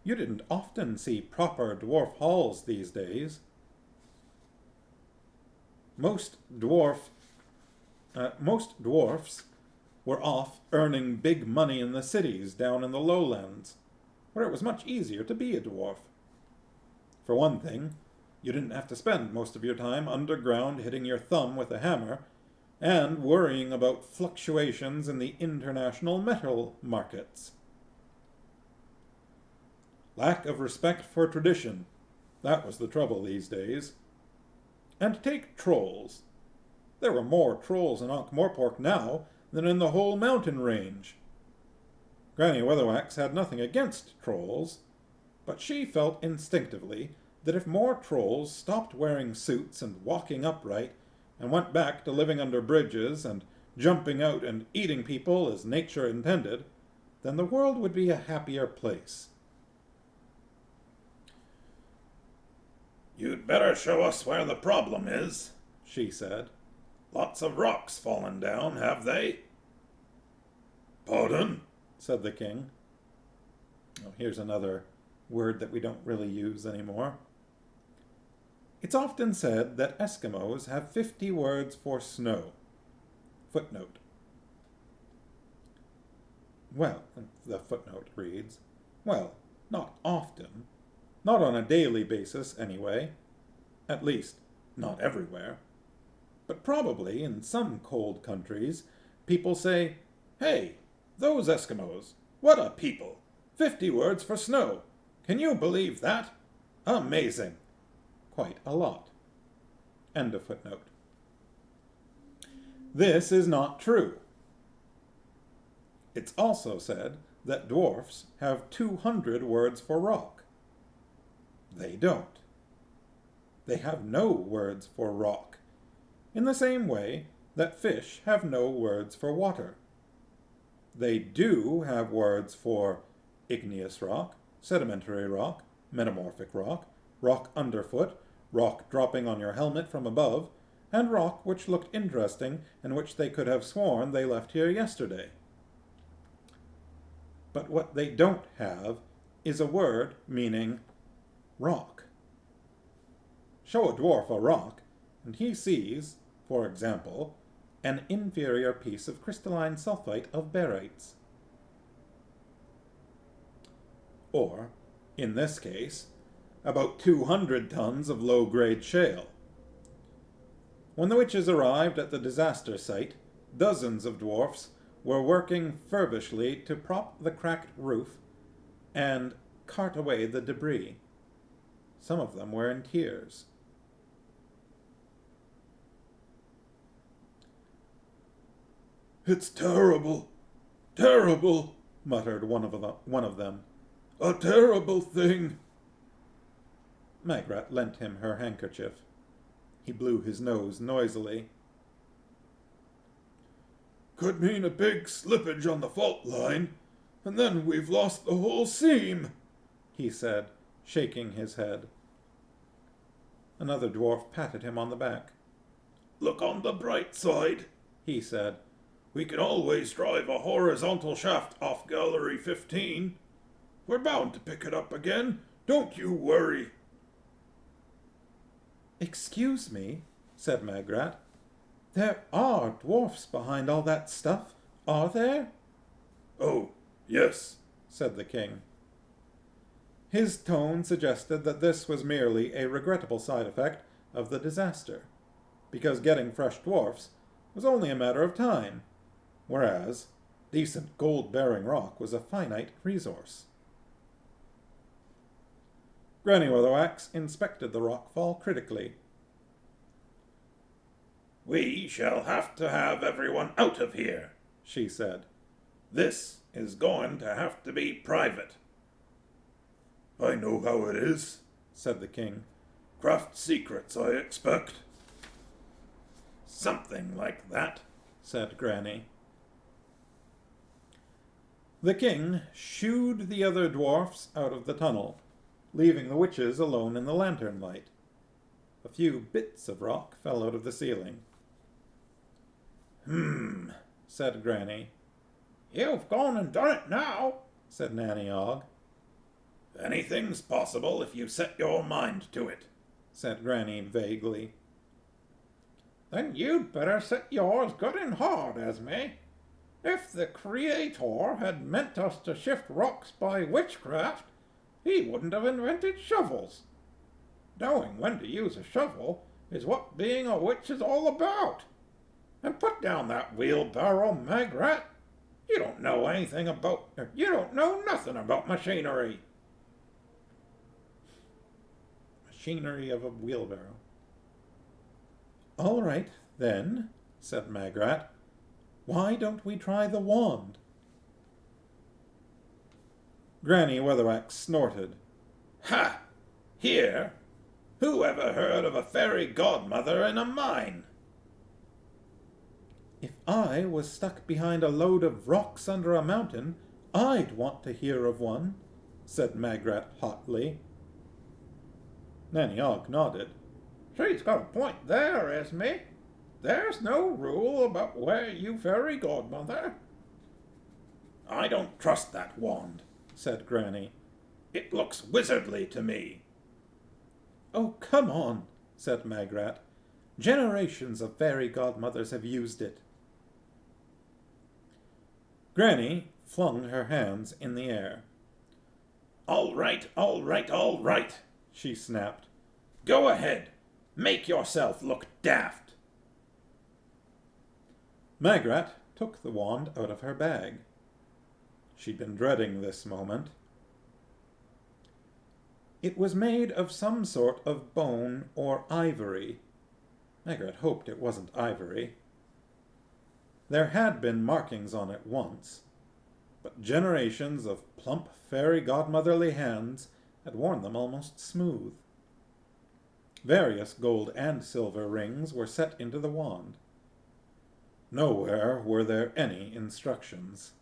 You didn't often see proper dwarf halls these days. Most dwarfs were off earning big money in the cities down in the lowlands, where it was much easier to be a dwarf. For one thing, you didn't have to spend most of your time underground hitting your thumb with a hammer, and worrying about fluctuations in the international metal markets. Lack of respect for tradition. That was the trouble these days. And take trolls. There were more trolls in Ankh-Morpork now than in the whole mountain range. Granny Weatherwax had nothing against trolls, but she felt instinctively that if more trolls stopped wearing suits and walking upright and went back to living under bridges and jumping out and eating people as nature intended, then the world would be a happier place. "You'd better show us where the problem is," she said. "Lots of rocks fallen down, have they?" "Pardon?" said the king. Oh, here's another word that we don't really use anymore. It's often said that Eskimos have 50 words for snow. Footnote. Well, the footnote reads, well, not often. Not on a daily basis, anyway. At least, not everywhere. But probably in some cold countries, people say, "Hey, those Eskimos, what a people! 50 words for snow. Can you believe that? Amazing." Quite a lot. End of footnote. This is not true. It's also said that dwarfs have 200 words for rock. They don't. They have no words for rock, in the same way that fish have no words for water. They do have words for igneous rock, sedimentary rock, metamorphic rock, rock underfoot, rock dropping on your helmet from above, and rock which looked interesting and which they could have sworn they left here yesterday. But what they don't have is a word meaning rock. Show a dwarf a rock, and he sees, for example, an inferior piece of crystalline sulfite of barytes. Or, in this case, about 200 tons of low-grade shale. When the witches arrived at the disaster site, dozens of dwarfs were working feverishly to prop the cracked roof and cart away the debris. Some of them were in tears. "It's terrible, terrible," muttered one of them. "A terrible thing." Magrat lent him her handkerchief. He blew his nose noisily. "Could mean a big slippage on the fault line, and then we've lost the whole seam," he said, shaking his head. Another dwarf patted him on the back. "Look on the bright side," he said. "We can always drive a horizontal shaft off Gallery 15. We're bound to pick it up again. Don't you worry." "Excuse me," said Magrat. "There are dwarfs behind all that stuff, are there?" "Oh, yes," said the king. His tone suggested that this was merely a regrettable side effect of the disaster, because getting fresh dwarfs was only a matter of time, whereas decent gold-bearing rock was a finite resource. Granny Weatherwax inspected the rockfall critically. "We shall have to have everyone out of here," she said. "This is going to have to be private." "I know how it is," said the king. "Craft secrets, I expect." "Something like that," said Granny. The king shooed the other dwarfs out of the tunnel, leaving the witches alone in the lantern light. A few bits of rock fell out of the ceiling. Said Granny. "You've gone and done it now," said Nanny Ogg. "Anything's possible if you set your mind to it," said Granny vaguely. "Then you'd better set yours good and hard, Esme. If the Creator had meant us to shift rocks by witchcraft, he wouldn't have invented shovels. Knowing when to use a shovel is what being a witch is all about." And put down that wheelbarrow, Magrat. You don't know nothing about machinery. Machinery of a wheelbarrow. All right, then, said Magrat. Why don't we try the wand? Granny Weatherwax snorted. Ha! Here? Who ever heard of a fairy godmother in a mine? If I was stuck behind a load of rocks under a mountain, I'd want to hear of one, said Magrat hotly. Nanny Ogg nodded. She's got a point there, Esme. There's no rule about where you fairy godmother. I don't trust that wand, said Granny. It looks wizardly to me. Oh, come on, said Magrat. Generations of fairy godmothers have used it. Granny flung her hands in the air. All right, all right, all right, she snapped. Go ahead. Make yourself look daft. Magrat took the wand out of her bag. She'd been dreading this moment. It was made of some sort of bone or ivory. Magrat hoped it wasn't ivory. There had been markings on it once, but generations of plump fairy godmotherly hands had worn them almost smooth. Various gold and silver rings were set into the wand. Nowhere were there any instructions.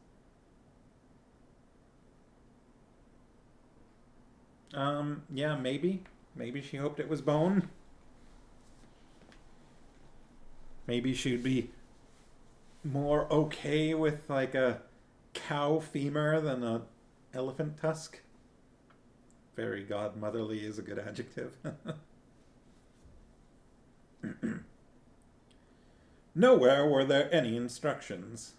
Yeah, maybe. Maybe she hoped it was bone. Maybe she'd be more okay with like a cow femur than a elephant tusk. Fairy godmotherly is a good adjective. Nowhere were there any instructions.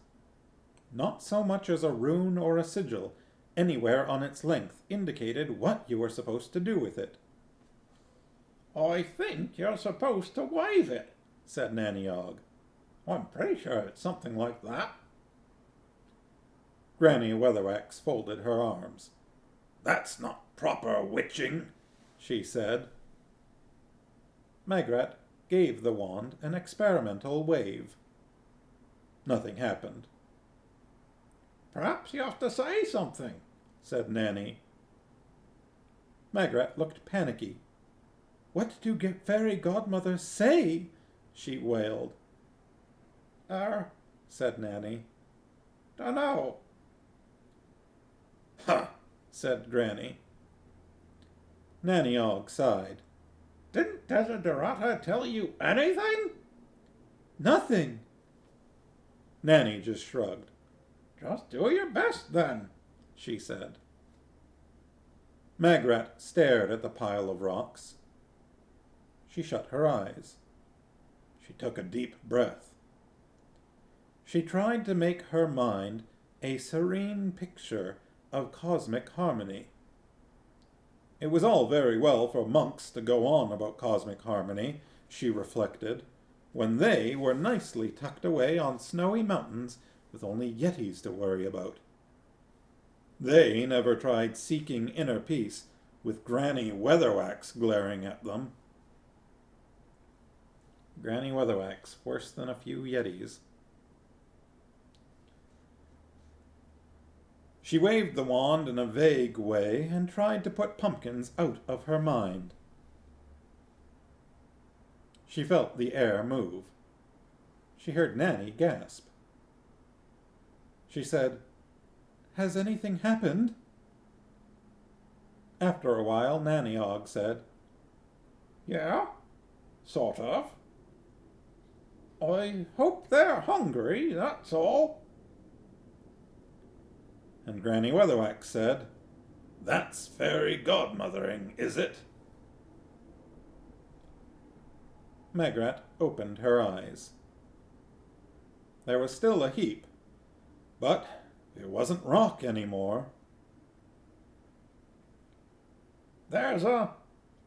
Not so much as a rune or a sigil anywhere on its length indicated what you were supposed to do with it. I think you're supposed to wave it, said Nanny Ogg. I'm pretty sure it's something like that. Granny Weatherwax folded her arms. That's not proper witching, she said. Magrat gave the wand an experimental wave. Nothing happened. Perhaps you have to say something, said Nanny. Magrat looked panicky. What do fairy godmothers say? She wailed. Said Nanny. Dunno. Huh, said Granny. Nanny Ogg sighed. Didn't Desiderata tell you anything? Nothing. Nanny just shrugged. Just do your best, then, she said. Magrat stared at the pile of rocks. She shut her eyes. She took a deep breath. She tried to make her mind a serene picture of cosmic harmony. It was all very well for monks to go on about cosmic harmony, she reflected, when they were nicely tucked away on snowy mountains with only yetis to worry about. They never tried seeking inner peace with Granny Weatherwax glaring at them. Granny Weatherwax, worse than a few yetis. She waved the wand in a vague way and tried to put pumpkins out of her mind. She felt the air move. She heard Nanny gasp. She said, "Has anything happened?" After a while, Nanny Ogg said, Yeah, sort of. I hope they're hungry, that's all. And Granny Weatherwax said, That's fairy godmothering, is it? Magrat opened her eyes. There was still a heap, but it wasn't rock anymore.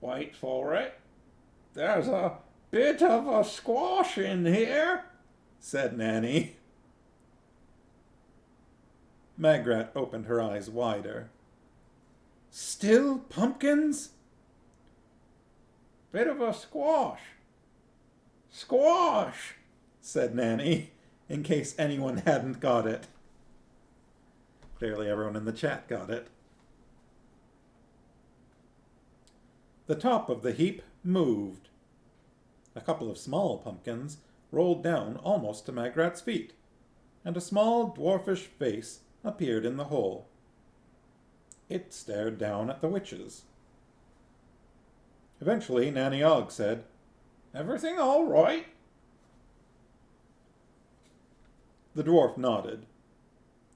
Wait for it, there's a bit of a squash in here, said Nanny. Magrat opened her eyes wider. Still pumpkins? Bit of a squash. Squash, said Nanny, in case anyone hadn't got it. Clearly everyone in the chat got it. The top of the heap moved. A couple of small pumpkins rolled down almost to Magrat's feet, and a small dwarfish face appeared in the hole. It stared down at the witches. Eventually, Nanny Ogg said, "Everything all right?" The dwarf nodded.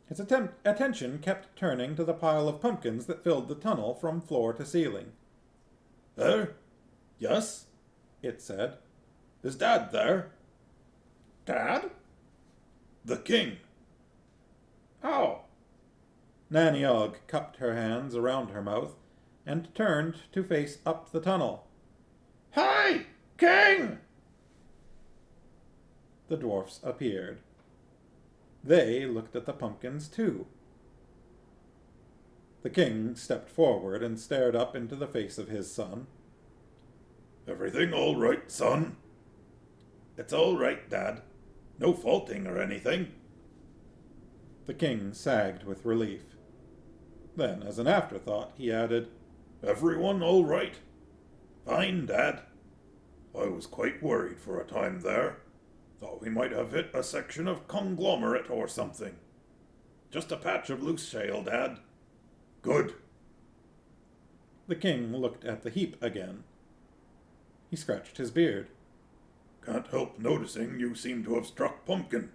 His attention kept turning to the pile of pumpkins that filled the tunnel from floor to ceiling. Yes, it said. Is Dad there? Dad? The king. Oh. Nanny Ogg cupped her hands around her mouth and turned to face up the tunnel. Hey, king! The dwarfs appeared. They looked at the pumpkins too. The king stepped forward and stared up into the face of his son. Everything all right, son? It's all right, Dad. No faulting or anything. The king sagged with relief. Then, as an afterthought, he added, Everyone all right? Fine, Dad. I was quite worried for a time there. Thought we might have hit a section of conglomerate or something. Just a patch of loose shale, Dad. Good. The king looked at the heap again. He scratched his beard. Can't help noticing you seem to have struck pumpkin.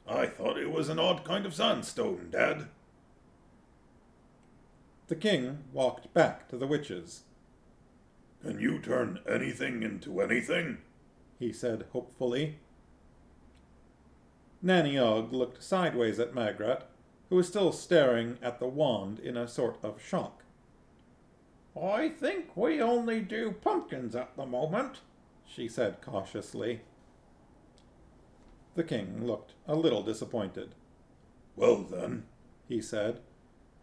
I thought it was an odd kind of sandstone, Dad. The king walked back to the witches. Can you turn anything into anything? He said hopefully. Nanny Ogg looked sideways at Magrat, who was still staring at the wand in a sort of shock. I think we only do pumpkins at the moment, she said cautiously. The king looked a little disappointed. Well then, he said,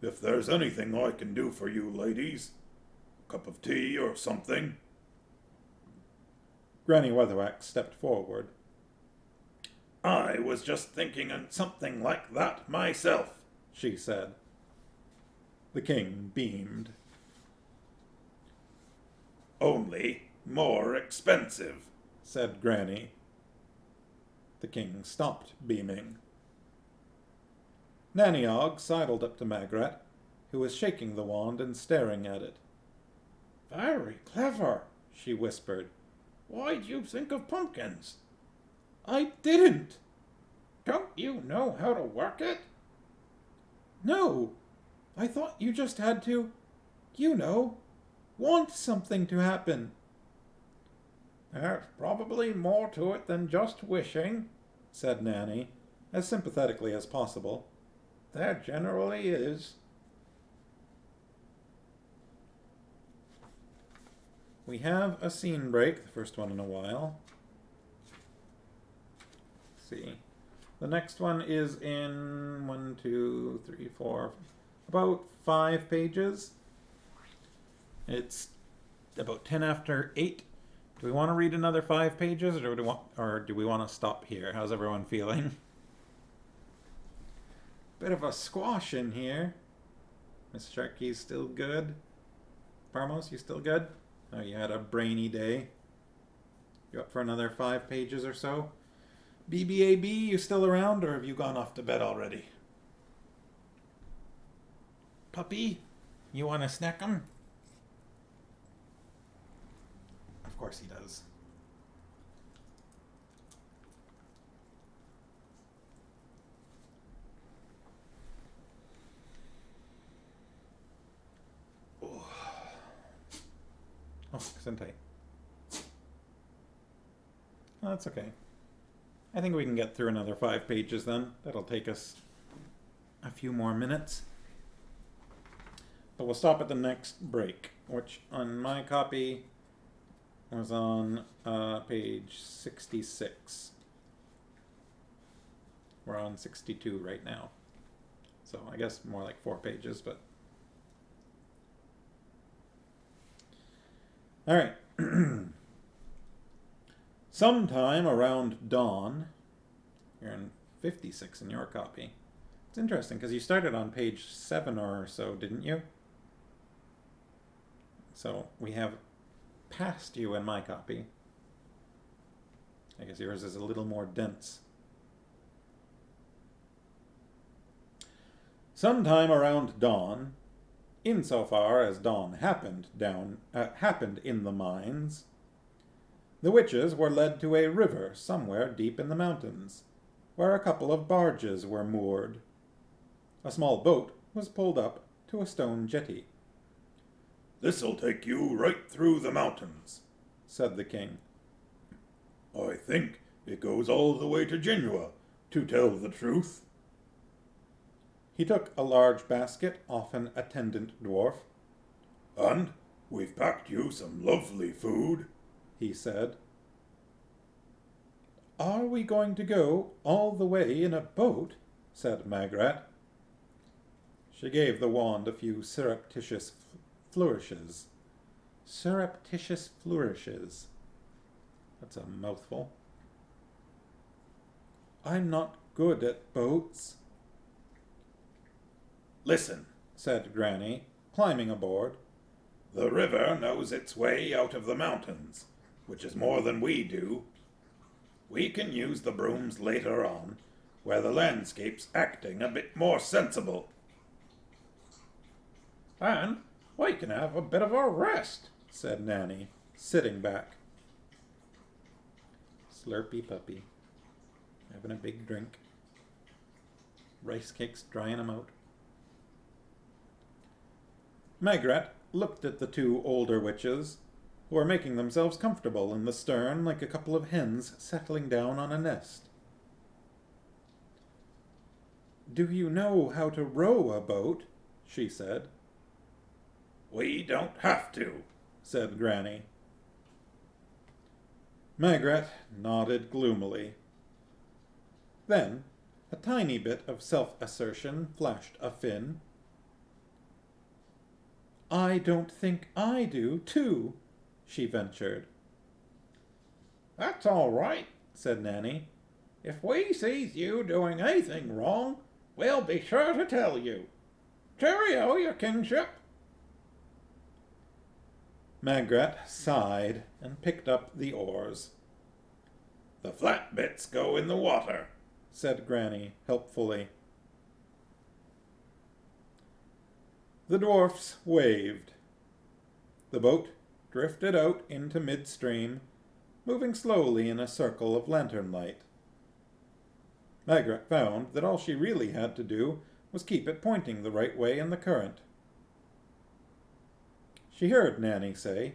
if there's anything I can do for you ladies, a cup of tea or something. Granny Weatherwax stepped forward. I was just thinking of something like that myself, she said. The king beamed. Only more expensive, said Granny. The king stopped beaming. Nanny Ogg sidled up to Magrat, who was shaking the wand and staring at it. Very clever, she whispered. Why'd you think of pumpkins? I didn't. Don't you know how to work it? No. I thought you just had to, want something to happen. There's probably more to it than just wishing, said Nanny, as sympathetically as possible. There generally is. We have a scene break, the first one in a while. Let's see. The next one is in 1, 2, 3, 4, about 5 pages. It's about 10 after 8. Do we want to read another 5 pages, or do we want to stop here? How's everyone feeling? Bit of a squash in here. Miss Sharky's still good. Parmos, you still good? Oh, you had a brainy day. You up for another 5 pages or so? BBAB, you still around, or have you gone off to bed already? Puppy, you want to snack him? Of course he does. Oh, Sentai. Oh, that's okay. I think we can get through another 5 pages then. That'll take us a few more minutes. But we'll stop at the next break, which on my copy was on page 66. We're on 62 right now. So I guess more like 4 pages, but... Alright. Sometime around dawn, you're in 56 in your copy. It's interesting, because you started on page 7 or so, didn't you? So we have passed you in my copy. I guess yours is a little more dense. Sometime around dawn, insofar as dawn happened in the mines, the witches were led to a river somewhere deep in the mountains, where a couple of barges were moored. A small boat was pulled up to a stone jetty. "This'll take you right through the mountains," said the king. "I think it goes all the way to Genua, to tell the truth." He took a large basket off an attendant dwarf. "And we've packed you some lovely food," he said. "Are we going to go all the way in a boat?" said Magrat. She gave the wand a few surreptitious flourishes. Surreptitious flourishes. That's a mouthful. "I'm not good at boats." "Listen," said Granny, climbing aboard. "the river knows its way out of the mountains, which is more than we do. We can use the brooms later on, where the landscape's acting a bit more sensible." "And we can have a bit of a rest," said Nanny, sitting back. Slurpy puppy. Having a big drink. Rice cakes drying him out. Magrat looked at the 2 older witches, who were making themselves comfortable in the stern like a couple of hens settling down on a nest. "Do you know how to row a boat?" she said. "We don't have to," said Granny. Magrat nodded gloomily. Then a tiny bit of self-assertion flashed a fin. "I don't think I do, too," she ventured. "That's all right," said Nanny. "If we sees you doing anything wrong, we'll be sure to tell you. Cheerio, your kingship." Magrat sighed and picked up the oars. "The flat bits go in the water," said Granny helpfully. The dwarfs waved. The boat drifted out into midstream, moving slowly in a circle of lantern light. Magrat found that all she really had to do was keep it pointing the right way in the current. She heard Nanny say,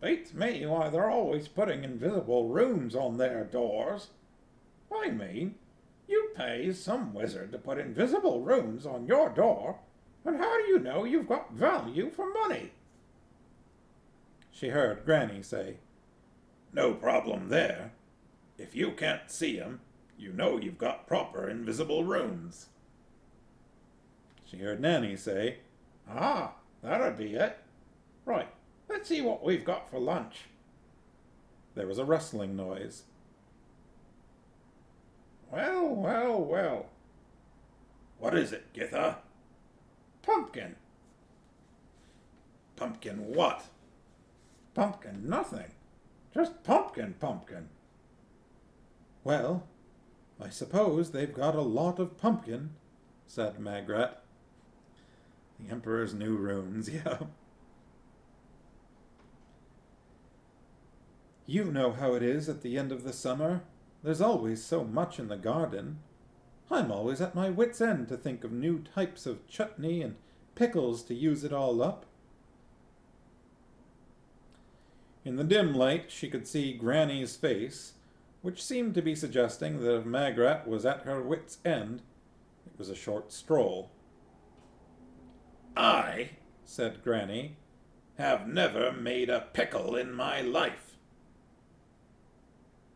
"Beats me why they're always putting invisible runes on their doors. I mean, you pays some wizard to put invisible runes on your door, and how do you know you've got value for money?" She heard Granny say, "No problem there. If you can't see 'em, you know you've got proper invisible runes." She heard Nanny say, "Ah, that'd be it. Right, let's see what we've got for lunch." There was a rustling noise. "Well, well, well. "What is it, Githa?" Pumpkin." "Pumpkin what?" "Pumpkin nothing. Just pumpkin. "Well, I suppose they've got a lot of pumpkin," said Magrat. The Emperor's new runes, yeah. "You know how it is at the end of the summer. There's always so much in the garden. I'm always at my wit's end to think of new types of chutney and pickles to use it all up." In the dim light she could see Granny's face, which seemed to be suggesting that if Magrat was at her wit's end, it was a short stroll. "I," said Granny, "have never made a pickle in my life."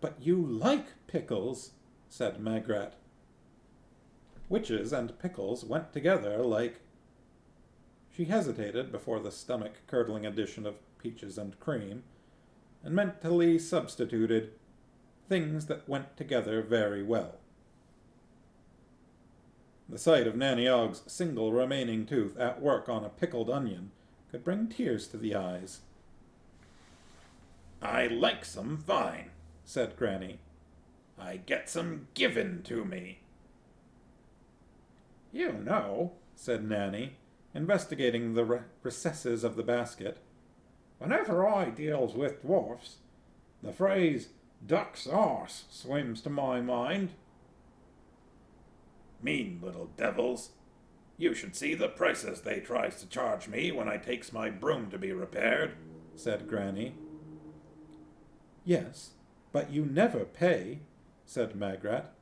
"But you like pickles," said Magrat. Witches and pickles went together like... She hesitated before the stomach-curdling addition of peaches and cream, and mentally substituted things that went together very well. The sight of Nanny Ogg's single remaining tooth at work on a pickled onion could bring tears to the eyes. "I likes 'em fine," said Granny. "I gets 'em given to me." "You know," said Nanny, investigating the recesses of the basket, "whenever I deals with dwarfs, the phrase duck's arse swims to my mind." "Mean little devils. You should see the prices they tries to charge me when I takes my broom to be repaired," said Granny. "Yes, but you never pay," said Magrat.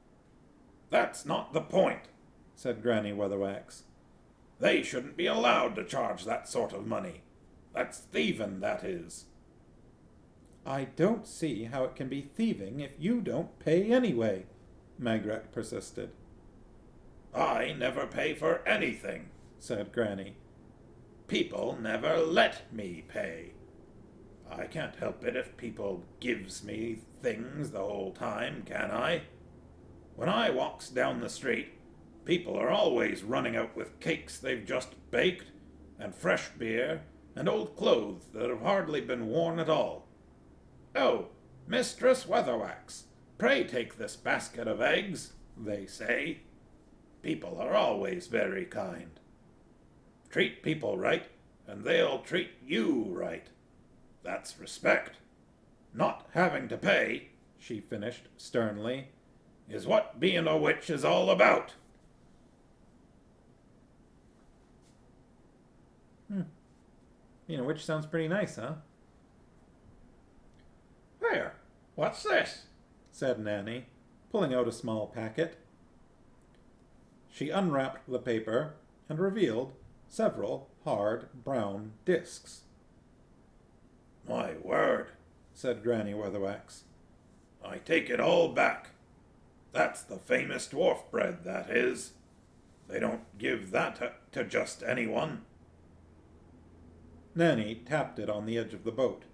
"That's not the point," said Granny Weatherwax. "They shouldn't be allowed to charge that sort of money. That's thieving, that is." "I don't see how it can be thieving if you don't pay anyway," Magrat persisted. "I never pay for anything," said Granny. "People never let me pay. I can't help it if people gives me things the whole time, can I? When I walks down the street, people are always running out with cakes they've just baked, and fresh beer, and old clothes that have hardly been worn at all. 'Oh, Mistress Weatherwax, pray take this basket of eggs,' they say. People are always very kind. Treat people right, and they'll treat you right. That's respect. Not having to pay," she finished sternly, "is what being a witch is all about." Being a witch sounds pretty nice, huh? "Here, what's this?" said Nanny, pulling out a small packet. She unwrapped the paper and revealed several hard brown discs. "My word," said Granny Weatherwax. "I take it all back. That's the famous dwarf bread, that is. They don't give that to just anyone." Nanny tapped it on the edge of the boat.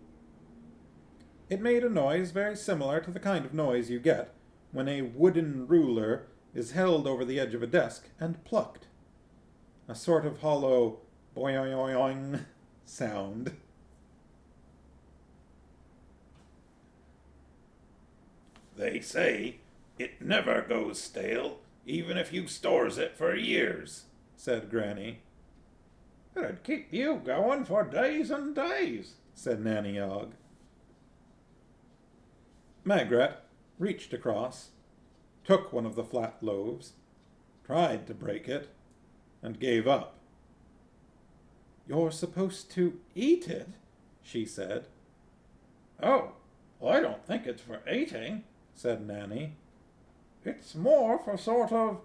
It made a noise very similar to the kind of noise you get when a wooden ruler is held over the edge of a desk and plucked. A sort of hollow boing sound. "They say it never goes stale, even if you stores it for years," said Granny. "It'd keep you going for days and days," said Nanny Ogg. Magrat reached across, took one of the flat loaves, tried to break it, and gave up. "You're supposed to eat it," she said. "Oh, I don't think it's for eating," said Nanny. "It's more for sort of—"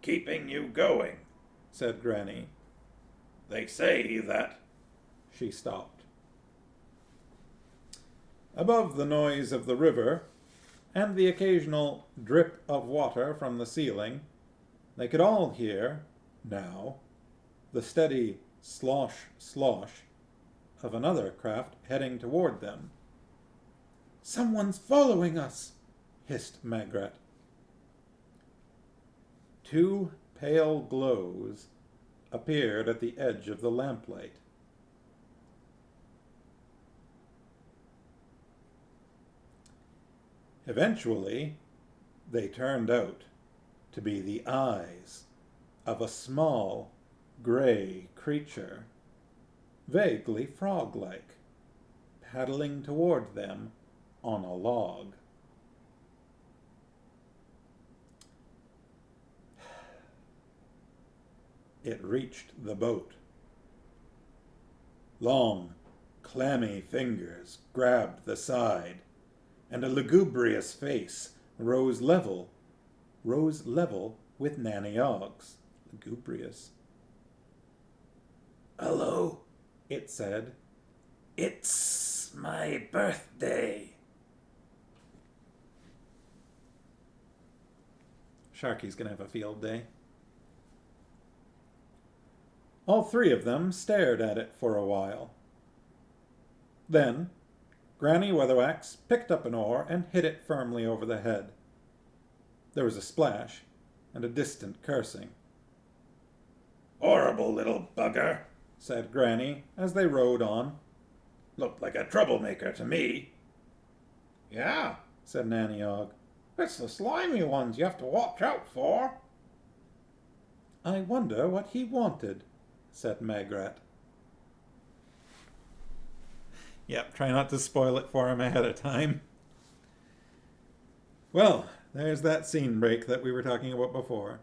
"Keeping you going," said Granny. "They say that—" She stopped. Above the noise of the river and the occasional drip of water from the ceiling, they could all hear, now, the steady slosh, slosh of another craft heading toward them. "Someone's following us," hissed Magrat. Two pale glows appeared at the edge of the lamplight. Eventually, they turned out to be the eyes of a small, gray creature, vaguely frog-like, paddling toward them on a log. It reached the boat. Long, clammy fingers grabbed the side, and a lugubrious face rose level with Nanny Ogg's. Lugubrious. "Hello," it said. "It's my birthday." Sharky's gonna have a field day. All three of them stared at it for a while. Then, Granny Weatherwax picked up an oar and hit it firmly over the head. There was a splash and a distant cursing. "Horrible little bugger," said Granny as they rowed on. "Looked like a troublemaker to me." Yeah, said Nanny Ogg. it's the slimy ones you have to watch out for. I wonder what he wanted, said Magrat. Yep, try not to spoil it for him ahead of time. Well, there's that scene break that we were talking about before.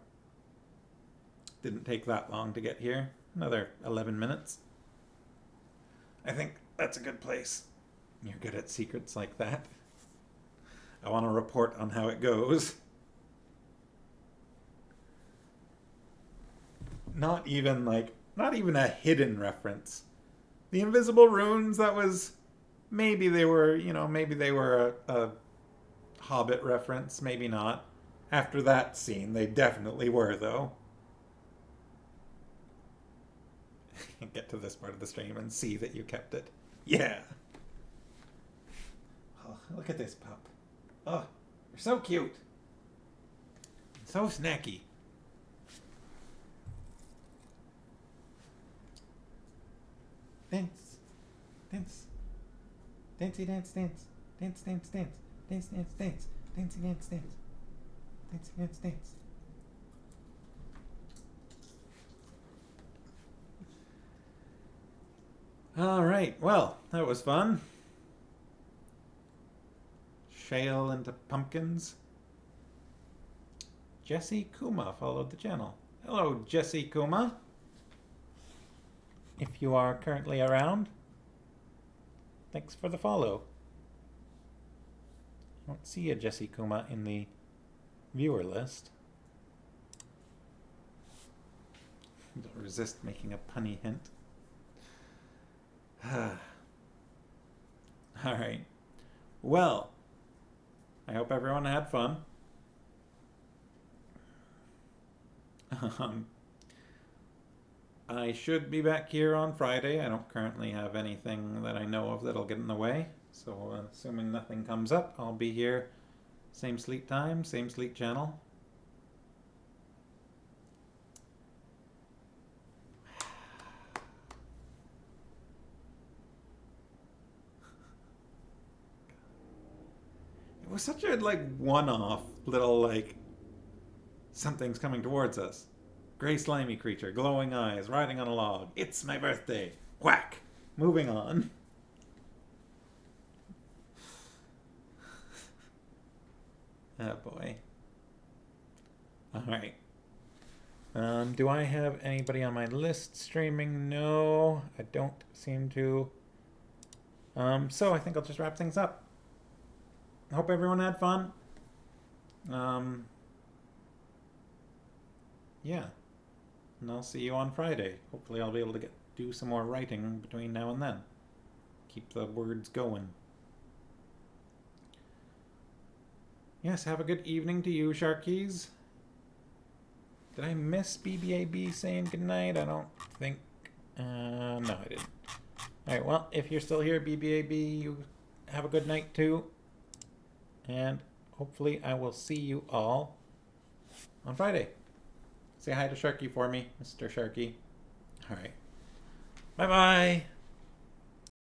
Didn't take that long to get here. Another 11 minutes. I think that's a good place. You're good at secrets like that. I want to report on how it goes. Not even a hidden reference. The invisible runes, that was, maybe they were a Hobbit reference, maybe not. After that scene, they definitely were, though. Get to this part of the stream and see that you kept it. Yeah. Oh, look at this pup. Oh, you're so cute. So snacky. Dance. Dance. Dancey dance dance. Dance dance dance. Dance dance dance. Dancey dance dance. Dancey dance dance. All right, well, that was fun. Shale into pumpkins. Jesse Kuma followed the channel. Hello, Jesse Kuma. If you are currently around, thanks for the follow. I don't see a Jesse Kuma in the viewer list. Don't resist making a punny hint. Alright. Well, I hope everyone had fun. I should be back here on Friday. I don't currently have anything that I know of that'll get in the way. So, assuming nothing comes up, I'll be here. Same sleep time, same sleep channel. It was such a, one-off little, something's coming towards us. Gray slimy creature, glowing eyes, riding on a log. It's my birthday. Whack! Moving on. Oh boy. Alright. Do I have anybody on my list streaming? No, I don't seem to. So I think I'll just wrap things up. I hope everyone had fun. Yeah. And I'll see you on Friday. Hopefully I'll be able to do some more writing between now and then. Keep the words going. Yes, have a good evening to you, Sharkies. Did I miss BBAB saying goodnight? I don't think... no, I didn't. Alright, well, if you're still here, BBAB, you have a good night too. And hopefully I will see you all on Friday. Say hi to Sharky for me, Mr. Sharky. Alright. Bye-bye.